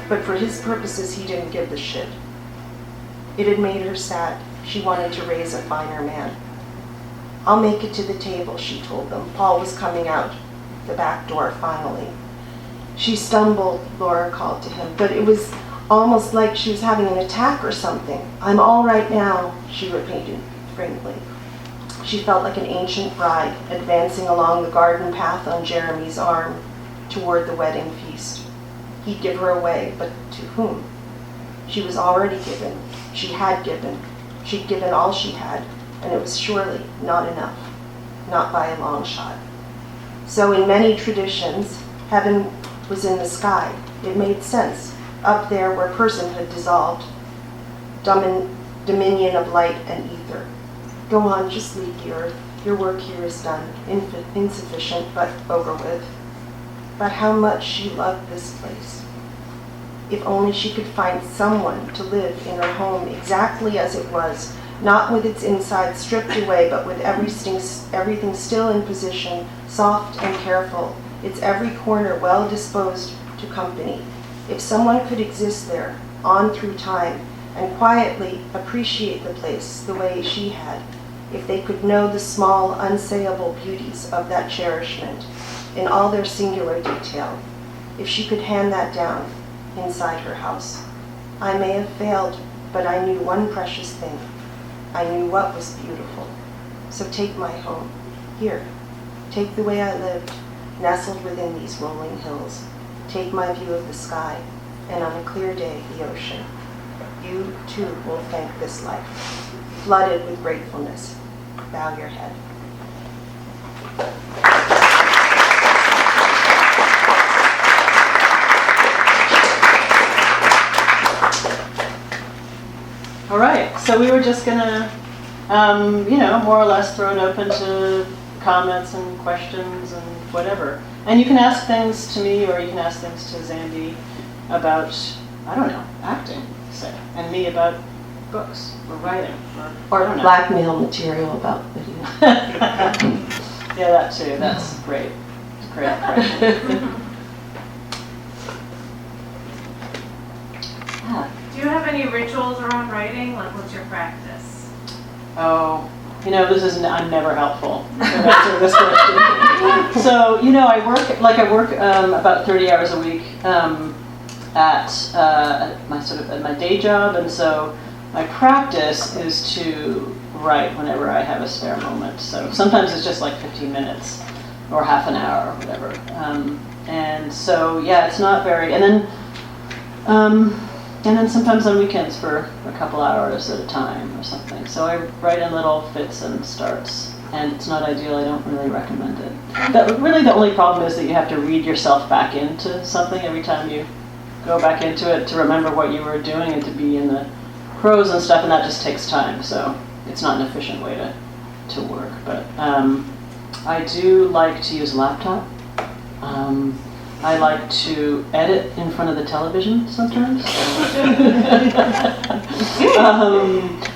But for his purposes, he didn't give the shit. It had made her sad. She wanted to raise a finer man. I'll make it to the table, she told them. Paul was coming out the back door finally. She stumbled, Laura called to him, but it was almost like she was having an attack or something. I'm all right now, she repeated frankly. She felt like an ancient bride advancing along the garden path on Jeremy's arm toward the wedding feast. He'd give her away, but to whom? She was already given. She had given. She'd given all she had, and it was surely not enough, not by a long shot. So in many traditions, heaven was in the sky. It made sense. Up there where personhood dissolved, dominion of light and ether. Go on, just leave the earth. Your work here is done. Insufficient, but over with. But how much she loved this place. If only she could find someone to live in her home exactly as it was, not with its inside stripped away, but with everything still in position, soft and careful, its every corner well disposed to company. If someone could exist there, on through time, and quietly appreciate the place the way she had, if they could know the small, unsayable beauties of that cherishment in all their singular detail, if she could hand that down inside her house. I may have failed, but I knew one precious thing. I knew what was beautiful. So take my home. Here, take the way I lived, nestled within these rolling hills. Take my view of the sky, and on a clear day, the ocean. You, too, will thank this life, flooded with gratefulness. Bow your head. All right, so we were just gonna, more or less throw it open to comments and questions and whatever. And you can ask things to me, or you can ask things to Zandy about, I don't know, acting, say, and me about books or writing, or I don't know. Blackmail material about video. Yeah, that too. That's great. Great. Do you have any rituals around writing? Like, what's your practice? Oh, I'm never helpful to answer this question. So, I work about 30 hours a week at my day job, and so my practice is to write whenever I have a spare moment. So sometimes it's just like 15 minutes or half an hour or whatever. And so, it's not very, and then sometimes on weekends for a couple hours at a time or something. So I write in little fits and starts, and it's not ideal. I don't really recommend it. Really the only problem is that you have to read yourself back into something every time you go back into it to remember what you were doing and to be in the prose and stuff, and that just takes time. So it's not an efficient way to work. But I do like to use a laptop. I like to edit in front of the television sometimes.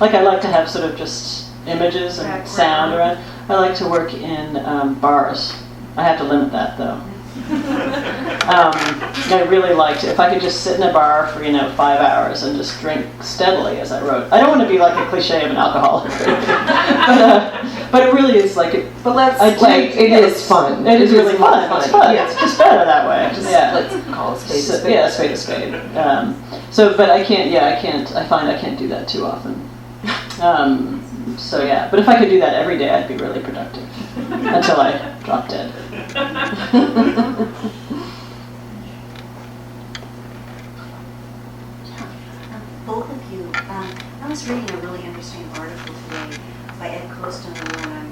I like to have sort of just images and sound around. I like to work in bars. I have to limit that though. I really liked it. If I could just sit in a bar for 5 hours and just drink steadily as I wrote. I don't want to be like a cliche of an alcoholic, but it really is like it. But it is fun. It is really fun. It's fun. Yeah. It's just better that way. Let's call a spade a spade. Yeah, spade a spade. But I can't. Yeah, I can't. I find I can't do that too often. But if I could do that every day, I'd be really productive until I drop dead. Both of you, I was reading a really interesting article today by Ed Coston, and I'm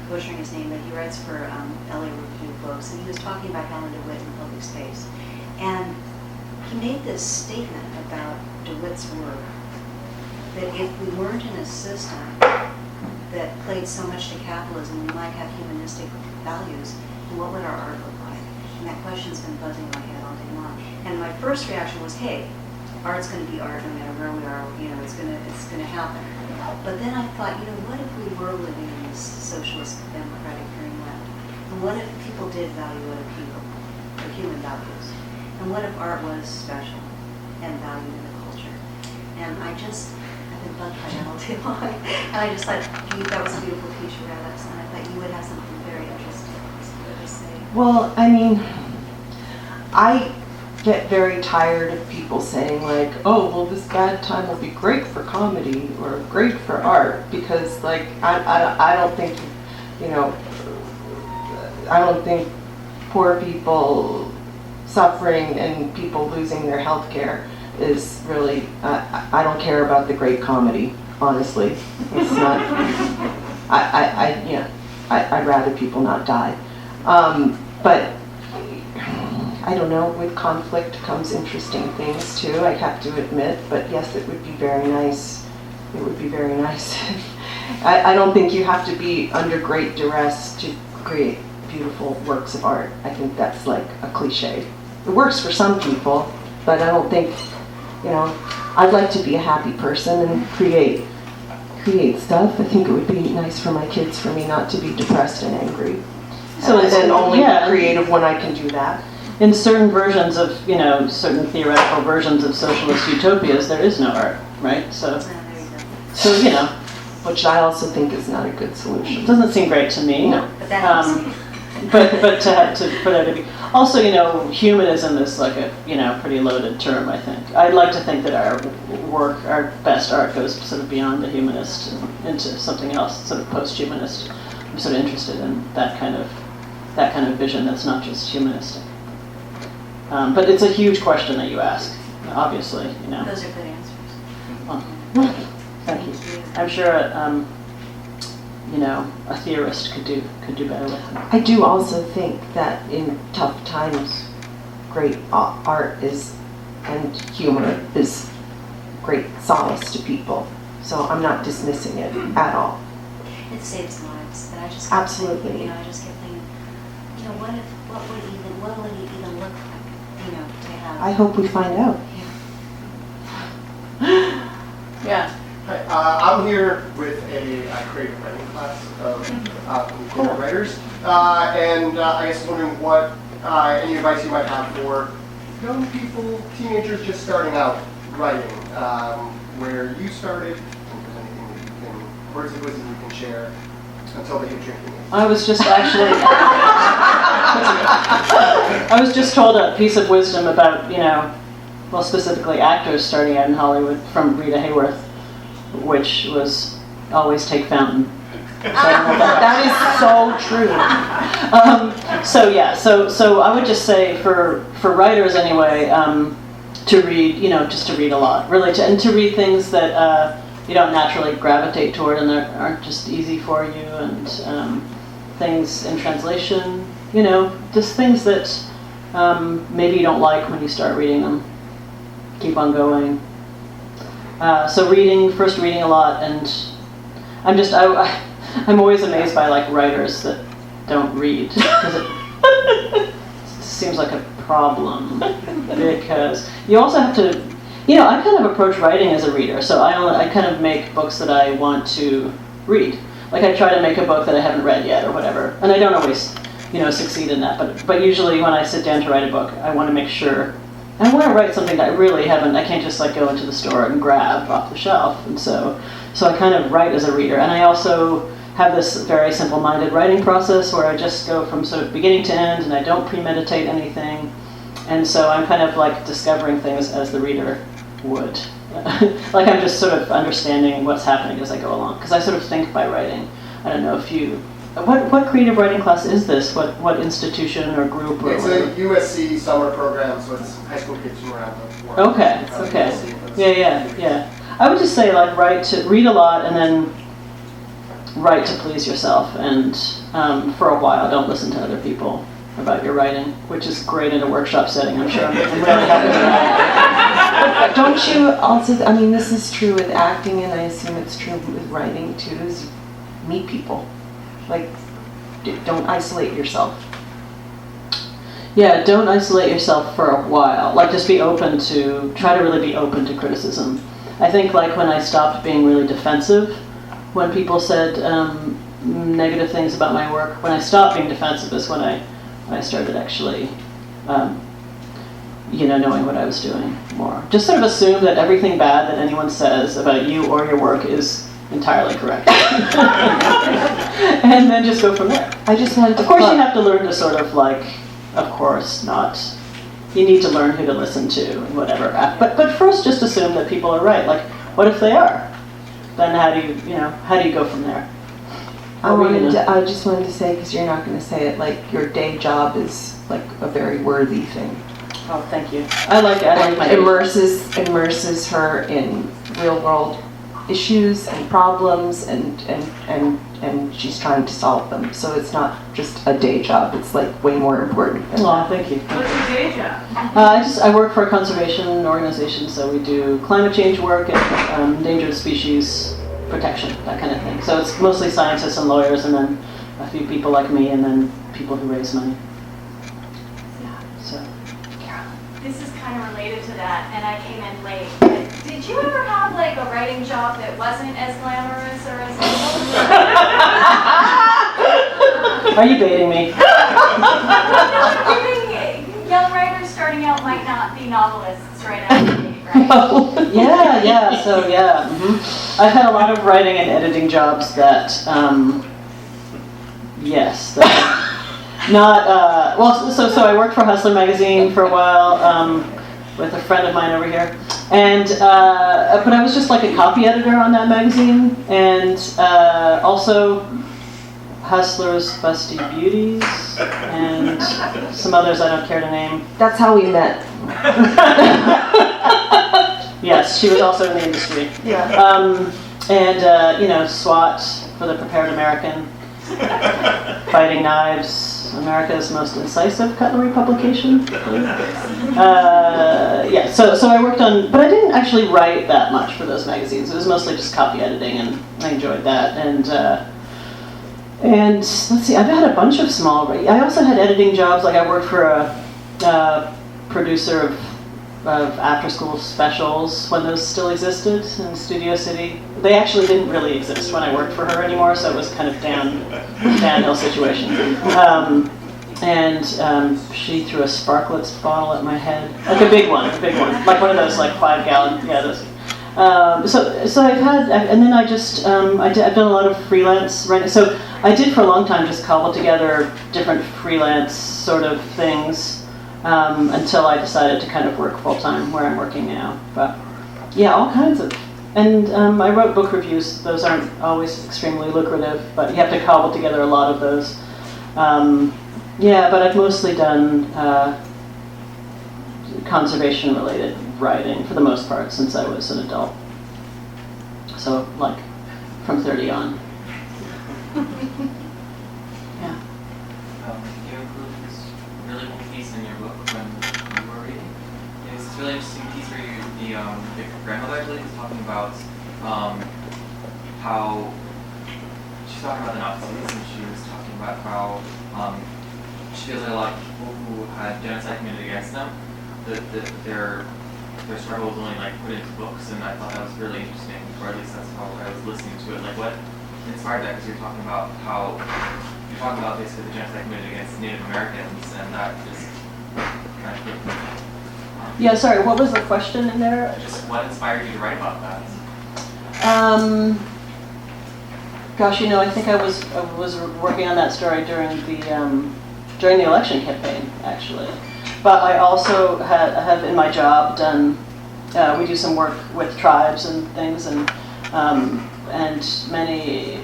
butchering his name, but he writes for LA Review books, and he was talking about Helen DeWitt in public space. And he made this statement about DeWitt's work, that if we weren't in a system that played so much to capitalism, we might have humanistic values, and what would our art look like? And that question's been buzzing in my head all day long. And my first reaction was, hey, art's going to be art no matter where we are, it's going to happen. But then I thought, what if we were living in this socialist democratic dreamland? And what if people did value other people, their human values? And what if art was special and valued in the culture? And I've been bugged by that all day long. And I just thought, that was a beautiful piece you read us, and I thought you would have something very interesting to say. Well, I get very tired of people saying this bad time will be great for comedy or great for art, because I don't think poor people suffering and people losing their health care is really I don't care about the great comedy, honestly. It's not. I'd rather people not die, but I don't know, with conflict comes interesting things too, I have to admit, but yes, it would be very nice. It would be very nice. I don't think you have to be under great duress to create beautiful works of art. I think that's like a cliche. It works for some people, but I don't think, I'd like to be a happy person and create stuff. I think it would be nice for my kids, for me not to be depressed and angry. So and then only be creative when I can do that. In certain versions of, certain theoretical versions of socialist utopias, there is no art, right? So, which I also think is not a good solution. It doesn't seem great to me. No, but that for there to be also, humanism is like a pretty loaded term. I think I'd like to think that our work, our best art, goes sort of beyond the humanist and into something else, sort of post-humanist. I'm sort of interested in that kind of vision that's not just humanistic. But it's a huge question that you ask, obviously. Those are good answers. Well, thank you. I'm sure a theorist could do better with it. I do also think that in tough times, great art and humor is great solace to people. So I'm not dismissing it at all. It saves lives, but I just absolutely. Thinking, I just kept thinking, what would it even look like, to have? I hope we find out. Yeah. Hi, I'm here with a creative writing class of creative writers, and I guess wondering what any advice you might have for young people, teenagers just starting out writing, where you started, if there's anything that you can words of wisdom you can share until they hit drinking age? I was just actually, I was just told a piece of wisdom about, well, specifically actors starting out in Hollywood from Rita Hayworth, which was always take fountain. That is so true. So I would just say for writers anyway, to read, just to read a lot, really, and to read things that you don't naturally gravitate toward and that aren't just easy for you, and things in translation, just things that maybe you don't like when you start reading them. Keep on going. So first reading a lot, and I'm always amazed by like writers that don't read, because it seems like a problem, because you also have to, I kind of approach writing as a reader, so I kind of make books that I want to read. Like I try to make a book that I haven't read yet or whatever, and I don't always, succeed in that, but usually when I sit down to write a book, I want to make sure, I want to write something that I really haven't, I can't just like go into the store and grab off the shelf, and so I kind of write as a reader, and I also have this very simple-minded writing process where I just go from sort of beginning to end, and I don't premeditate anything, and so I'm kind of like discovering things as the reader would. Like I'm just sort of understanding what's happening as I go along, because I sort of think by writing. I don't know if you, what creative writing class is this? What institution or group or It's whatever? a USC summer program, so it's high school kids from around the world. Okay. Yeah. I would just say like read a lot, and then write to please yourself, and for a while don't listen to other people about your writing, which is great in a workshop setting, I'm sure. I'm really happy with that. Don't you also, this is true with acting, and I assume it's true with writing too, is meet people. Like, don't isolate yourself. Yeah, don't isolate yourself for a while. Like just try to really be open to criticism. I think like when I stopped being really defensive, when people said negative things about my work, when I stopped being defensive is when I started actually, knowing what I was doing more. Just sort of assume that everything bad that anyone says about you or your work is entirely correct. And then just go from there. I just wanted to... Of course you have to learn to sort of like, you need to learn who to listen to and whatever. But first just assume that people are right. Like, what if they are? Then how do you go from there? I just wanted to say, because you're not going to say it, like your day job is like a very worthy thing. Oh, thank you. I like it. Immerses her in real world issues and problems, and she's trying to solve them. So it's not just a day job. It's like way more important than that. Thank you. What's your day job? I work for a conservation organization, so we do climate change work and endangered species protection, that kind of thing. So it's mostly scientists and lawyers, and then a few people like me, and then people who raise money. So, This is kind of related to that, and I came in late. But did you ever have like a writing job that wasn't as glamorous or as are you baiting me? Young writers starting out might not be novelists right out of the gate, right? Yeah. So I've had a lot of writing and editing jobs that, So I worked for Hustler magazine for a while with a friend of mine over here, and but I was just like a copy editor on that magazine, and also Hustler's Busty Beauties, and some others I don't care to name. That's how we met. Yes, she was also in the industry. Yeah. SWAT for the Prepared American, Fighting Knives, America's most incisive cutlery publication. So I worked on, but I didn't actually write that much for those magazines. It was mostly just copy editing, and I enjoyed that. And let's see, I've had a bunch of small. I also had editing jobs. Like I worked for a producer of after-school specials when those still existed in Studio City. They actually didn't really exist when I worked for her anymore, so it was kind of downhill situation. She threw a Sparklets bottle at my head, like a big one, like one of those like 5-gallon, those. So I've had, and then I've done a lot of freelance writing. So I did for a long time just cobble together different freelance sort of things until I decided to kind of work full time where I'm working now. But yeah, all kinds of. And I wrote book reviews. Those aren't always extremely lucrative, but you have to cobble together a lot of those. Yeah, but I've mostly done conservation-related writing for the most part since I was an adult. So, like, from 30 on. Yeah. You include this really cool piece in your book when you were reading. It was this really interesting piece where the grandmother, I believe, was talking about how she's talking about the Nazis, and she was talking about how she feels like a lot of people who had genocide committed against them, that their struggle was only like put into books, and I thought that was really interesting, or at least that's how I was listening to it. Like, what inspired that? Because you're talking about basically the genocide committed against Native Americans, and that just kind of Yeah, sorry, what was the question in there? just what inspired you to write about that? Gosh, I think I was working on that story during the election campaign, actually. But I also have in my job done. We do some work with tribes and things, and many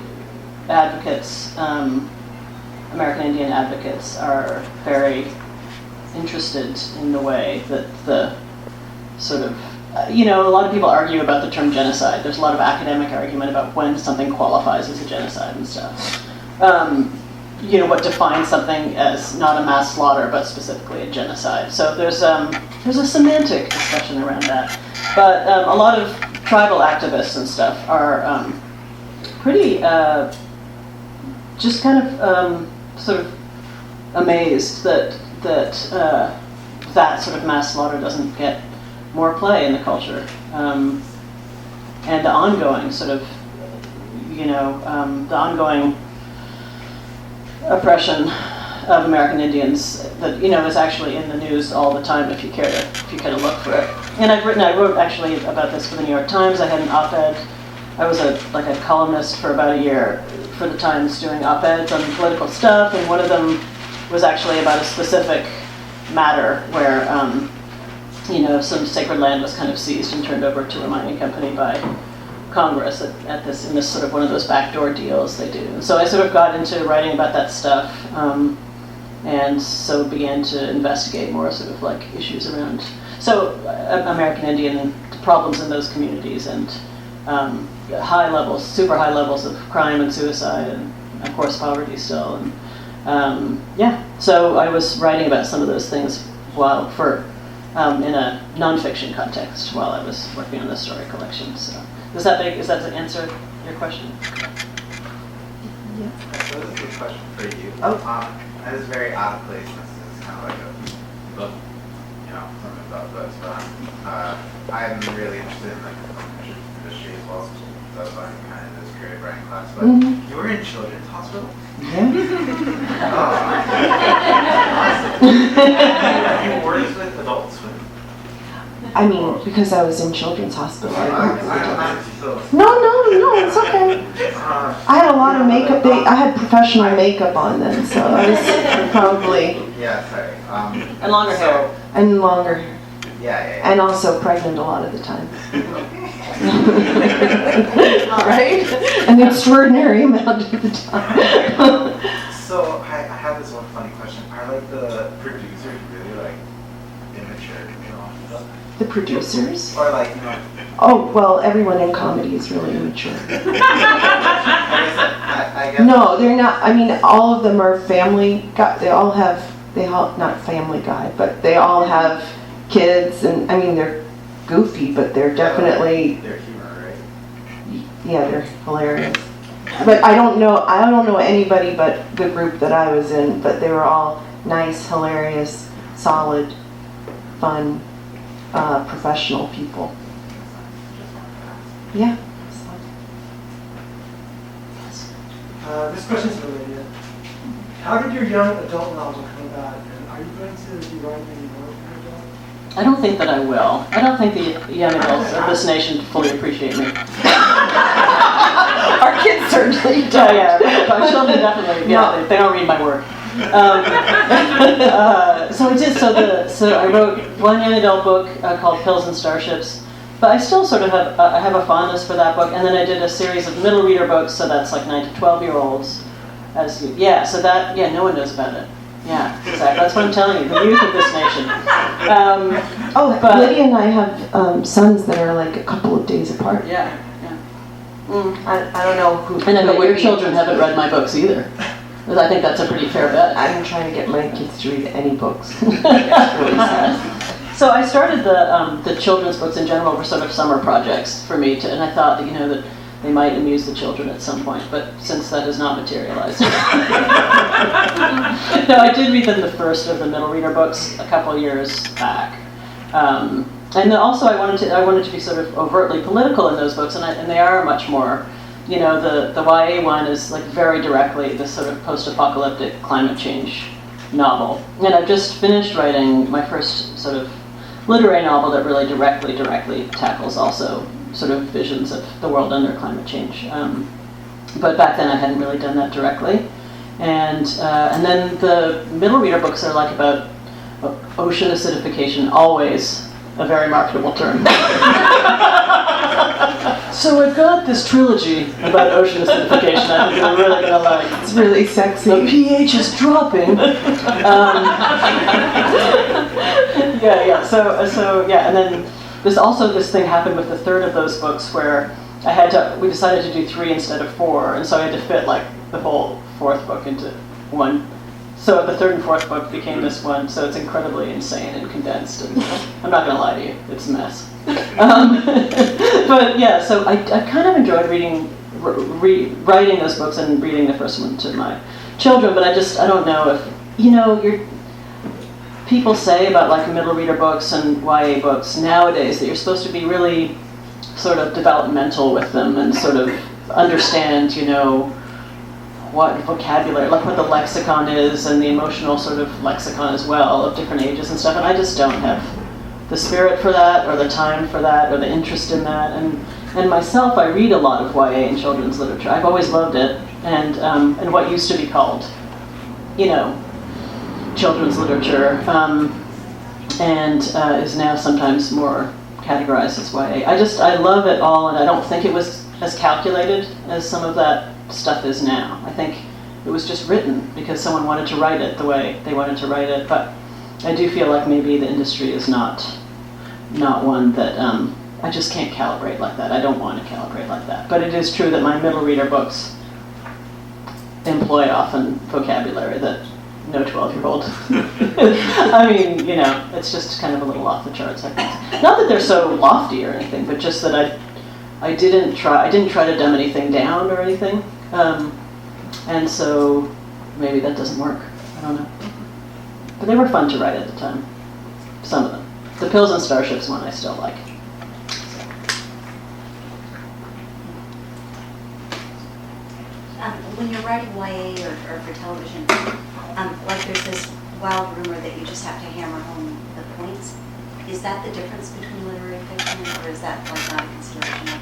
advocates, American Indian advocates, are very interested in the way that the sort of, a lot of people argue about the term genocide. There's a lot of academic argument about when something qualifies as a genocide and stuff. What defines something as not a mass slaughter, but specifically a genocide. So there's a semantic discussion around that. But a lot of tribal activists and stuff are pretty just kind of sort of amazed that that sort of mass slaughter doesn't get more play in the culture, and the ongoing sort of, the ongoing oppression of American Indians that is actually in the news all the time if you care to look for it. And I wrote actually about this for the New York Times. I had an op-ed. I was a columnist for about a year for the Times doing op-eds on political stuff, and one of them was actually about a specific matter where some sacred land was kind of seized and turned over to a mining company by Congress in this sort of one of those backdoor deals they do. And so I sort of got into writing about that stuff, and so began to investigate more sort of like issues around American Indian problems in those communities, and super high levels of crime and suicide, and of course poverty still. And so I was writing about some of those things in a nonfiction context while I was working on the story collection. So does that answer your question? Yeah. So this is a question for you. Oh. This is very out of place. This is kind of like a book, something about books, but I'm really interested in like the industry as well. So that's why I'm kind of in this creative writing class. But you were in children's hospital. Yeah. Awesome. You worked with adults. I mean, because I was in children's hospital. No, it's okay. I had a lot of makeup. I had professional makeup on then, so I was probably... Yeah, sorry. And longer hair. And longer hair. Yeah. And also pregnant a lot of the time. Right? An extraordinary amount of the time. So I have this one funny question. Are like the producers really like immature? The producers? Or like, Oh, well, everyone in comedy is really immature. I guess. No, they're not. I mean, all of them are family guy. They all not Family Guy, but they all have kids, and I mean, they're goofy, but they're definitely... They're humor, right? Yeah, they're hilarious. But I don't know anybody but the group that I was in, but they were all nice, hilarious, solid, fun, professional people. Yeah. This question's for Lydia. How did your young adult novel come about, and are you going to be writing any more for your I don't think that I will. I don't think the young adults of this nation fully appreciate me. Our kids certainly don't. Yeah, my children definitely. Yeah, No. they don't read my work. So I did. So I wrote one young adult book called Pills and Starships. But I still sort of have I have a fondness for that book. And then I did a series of middle reader books. So that's like 9 to 12-year-olds. So that no one knows about it. Yeah, exactly. That's what I'm telling you. The youth of this nation. But Lydia and I have sons that are like a couple of days apart. yeah. I don't know who. And I bet your children haven't read my books either. But I think that's a pretty fair bet. I'm trying to get my kids to read any books. It's really sad. So I started the children's books in general were sort of summer projects for me, and I thought that that they might amuse the children at some point. But since that has not materialized, no, I did read them the first of the middle reader books a couple years back. And then also I wanted to be sort of overtly political in those books, and they are much more. The YA one is like very directly this sort of post-apocalyptic climate change novel. And I've just finished writing my first sort of literary novel that really directly tackles also sort of visions of the world under climate change. But back then I hadn't really done that directly. And then the middle reader books are like about ocean acidification, always a very marketable term. So I've got this trilogy about ocean acidification I think you're really going to like. It's really sexy. The pH is dropping. And then there's also this thing happened with the third of those books where we decided to do 3 instead of 4, and so I had to fit like the whole fourth book into one. So the third and fourth book became this one, so it's incredibly insane and condensed, and I'm not going to lie to you, it's a mess. But yeah, so I kind of enjoyed writing those books and reading the first one to my children, but I don't know if, people say about like middle reader books and YA books nowadays that you're supposed to be really sort of developmental with them and sort of understand, what vocabulary, like what the lexicon is and the emotional sort of lexicon as well of different ages and stuff, and I just don't have the spirit for that or the time for that or the interest in that. And myself, I read a lot of YA and children's literature. I've always loved it, and what used to be called, children's literature, and is now sometimes more categorized as YA. I love it all, and I don't think it was as calculated as some of that stuff is now. I think it was just written because someone wanted to write it the way they wanted to write it, but I do feel like maybe the industry is not one that I just can't calibrate like that. I don't want to calibrate like that. But it is true that my middle reader books employ often vocabulary that no 12-year-old. I mean, it's just kind of a little off the charts, I think. Not that they're so lofty or anything, but just that I didn't try to dumb anything down or anything. And so maybe that doesn't work. I don't know. But they were fun to write at the time. Some of them. The Pills and Starships one I still like. When you're writing YA or for television, like there's this wild rumor that you just have to hammer home the points. Is that the difference between literary fiction, or is that like not a consideration? Like,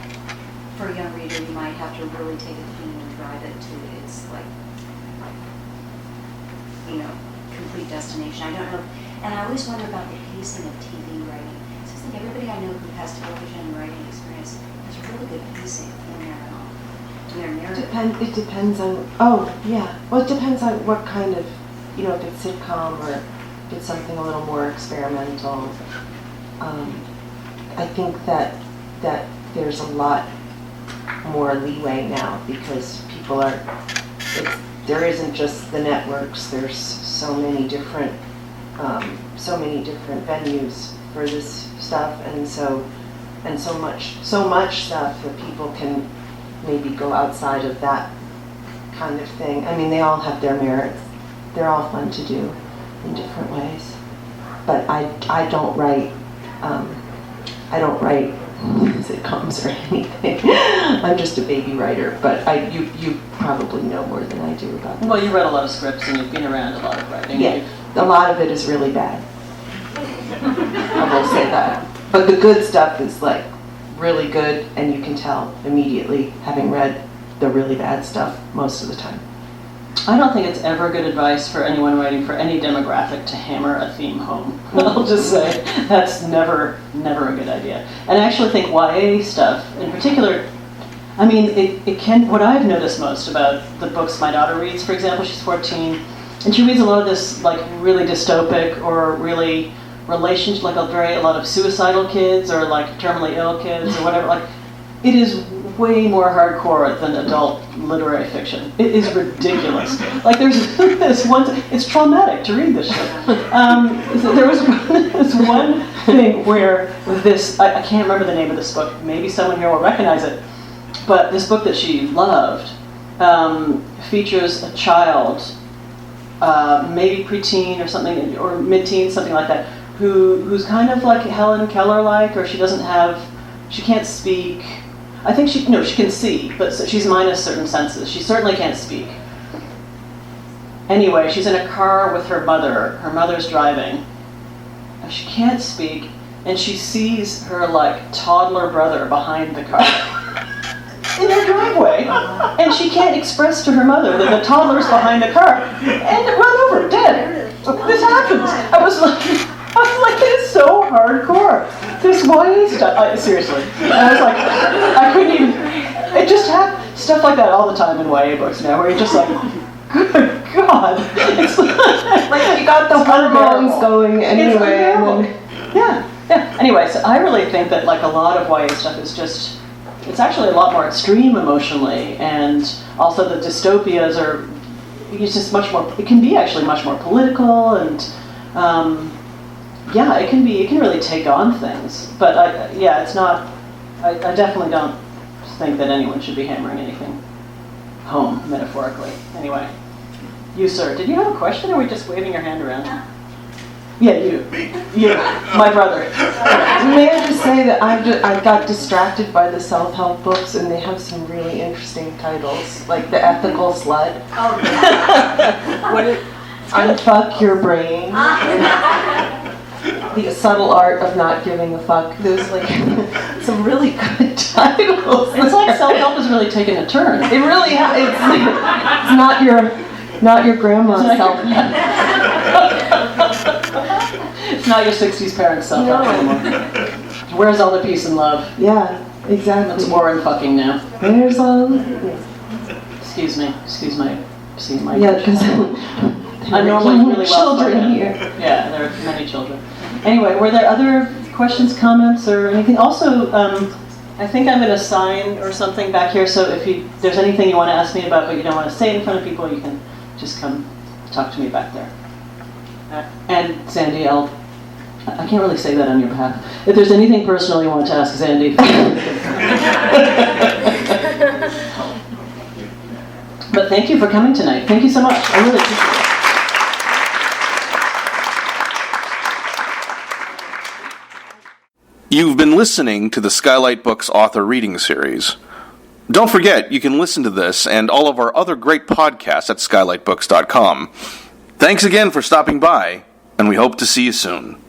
for a young reader, you might have to really take a theme and drive it to its complete destination. I don't know, and I always wonder about the pacing of TV writing. It seems like everybody I know who has television writing experience has really good pacing in their narrative. It depends on. Oh yeah. Well, it depends on what kind of, if it's sitcom or if it's something a little more experimental. I think that there's a lot more leeway now because people are. There isn't just the networks. There's so many different venues for this stuff, and so much stuff that people can maybe go outside of that kind of thing. I mean, they all have their merits. They're all fun to do in different ways. But I don't write sitcoms or anything. I'm just a baby writer, but you probably know more than I do about this. Well, you read a lot of scripts and you've been around a lot of writing. Yeah, a lot of it is really bad. will say that. But the good stuff is like really good, and you can tell immediately, having read the really bad stuff most of the time. I don't think it's ever good advice for anyone writing for any demographic to hammer a theme home. I'll just say that's never a good idea. And I actually think YA stuff, in particular, I mean, it can, what I've noticed most about the books my daughter reads, for example, she's 14, and she reads a lot of this like really dystopic or really relationship, like a lot of suicidal kids or like terminally ill kids or whatever. Like, it is way more hardcore than adult literary fiction. It is ridiculous. Like there's this one, it's traumatic to read this shit. There was this one thing where this, I can't remember the name of this book, maybe someone here will recognize it, but this book that she loved features a child, maybe preteen or something, or mid-teen, something like that, who's kind of like Helen Keller-like, or she can't speak. I think she can see, but she's minus certain senses. She certainly can't speak. Anyway, she's in a car with her mother. Her mother's driving. She can't speak, and she sees her like toddler brother behind the car in their driveway, and she can't express to her mother that the toddler's behind the car, and run over, dead. This happens. I was like, it is so hardcore. This YA stuff, seriously. I was like, I couldn't even, it just had stuff like that all the time in YA books now, where you're just like, good God. It's like you got the hormones going anyway. Yeah. Anyway, so I really think that like a lot of YA stuff is just, it's actually a lot more extreme emotionally, and also the dystopias are, it's just much more, it can be actually much more political, and yeah, it can really take on things. But it's not, I definitely don't think that anyone should be hammering anything home, metaphorically. Anyway, you, sir, did you have a question, or were you just waving your hand around? Yeah, you, my brother. May I just say that I got distracted by the self-help books, and they have some really interesting titles, like The Ethical Slut. Oh, yeah. Unfuck Your Brain. The Subtle Art of Not Giving a Fuck. There's like some really good titles. It's like self-help has really taken a turn. It really has. It's not your grandma's self-help. It's not your 60s parents' self-help anymore. Where's all the peace and love? Yeah, exactly. It's war and fucking now. There's all. Excuse my. Yeah, because I'm normally really well children here. Yeah, there are many children. Anyway, were there other questions, comments, or anything? Also, I think I'm going to sign or something back here, so if there's anything you want to ask me about but you don't want to say in front of people, you can just come talk to me back there. And Zandy, I can't really say that on your behalf. If there's anything personal you want to ask Zandy. But thank you for coming tonight. Thank you so much. I really appreciate it. You've been listening to the Skylight Books author reading series. Don't forget, you can listen to this and all of our other great podcasts at skylightbooks.com. Thanks again for stopping by, and we hope to see you soon.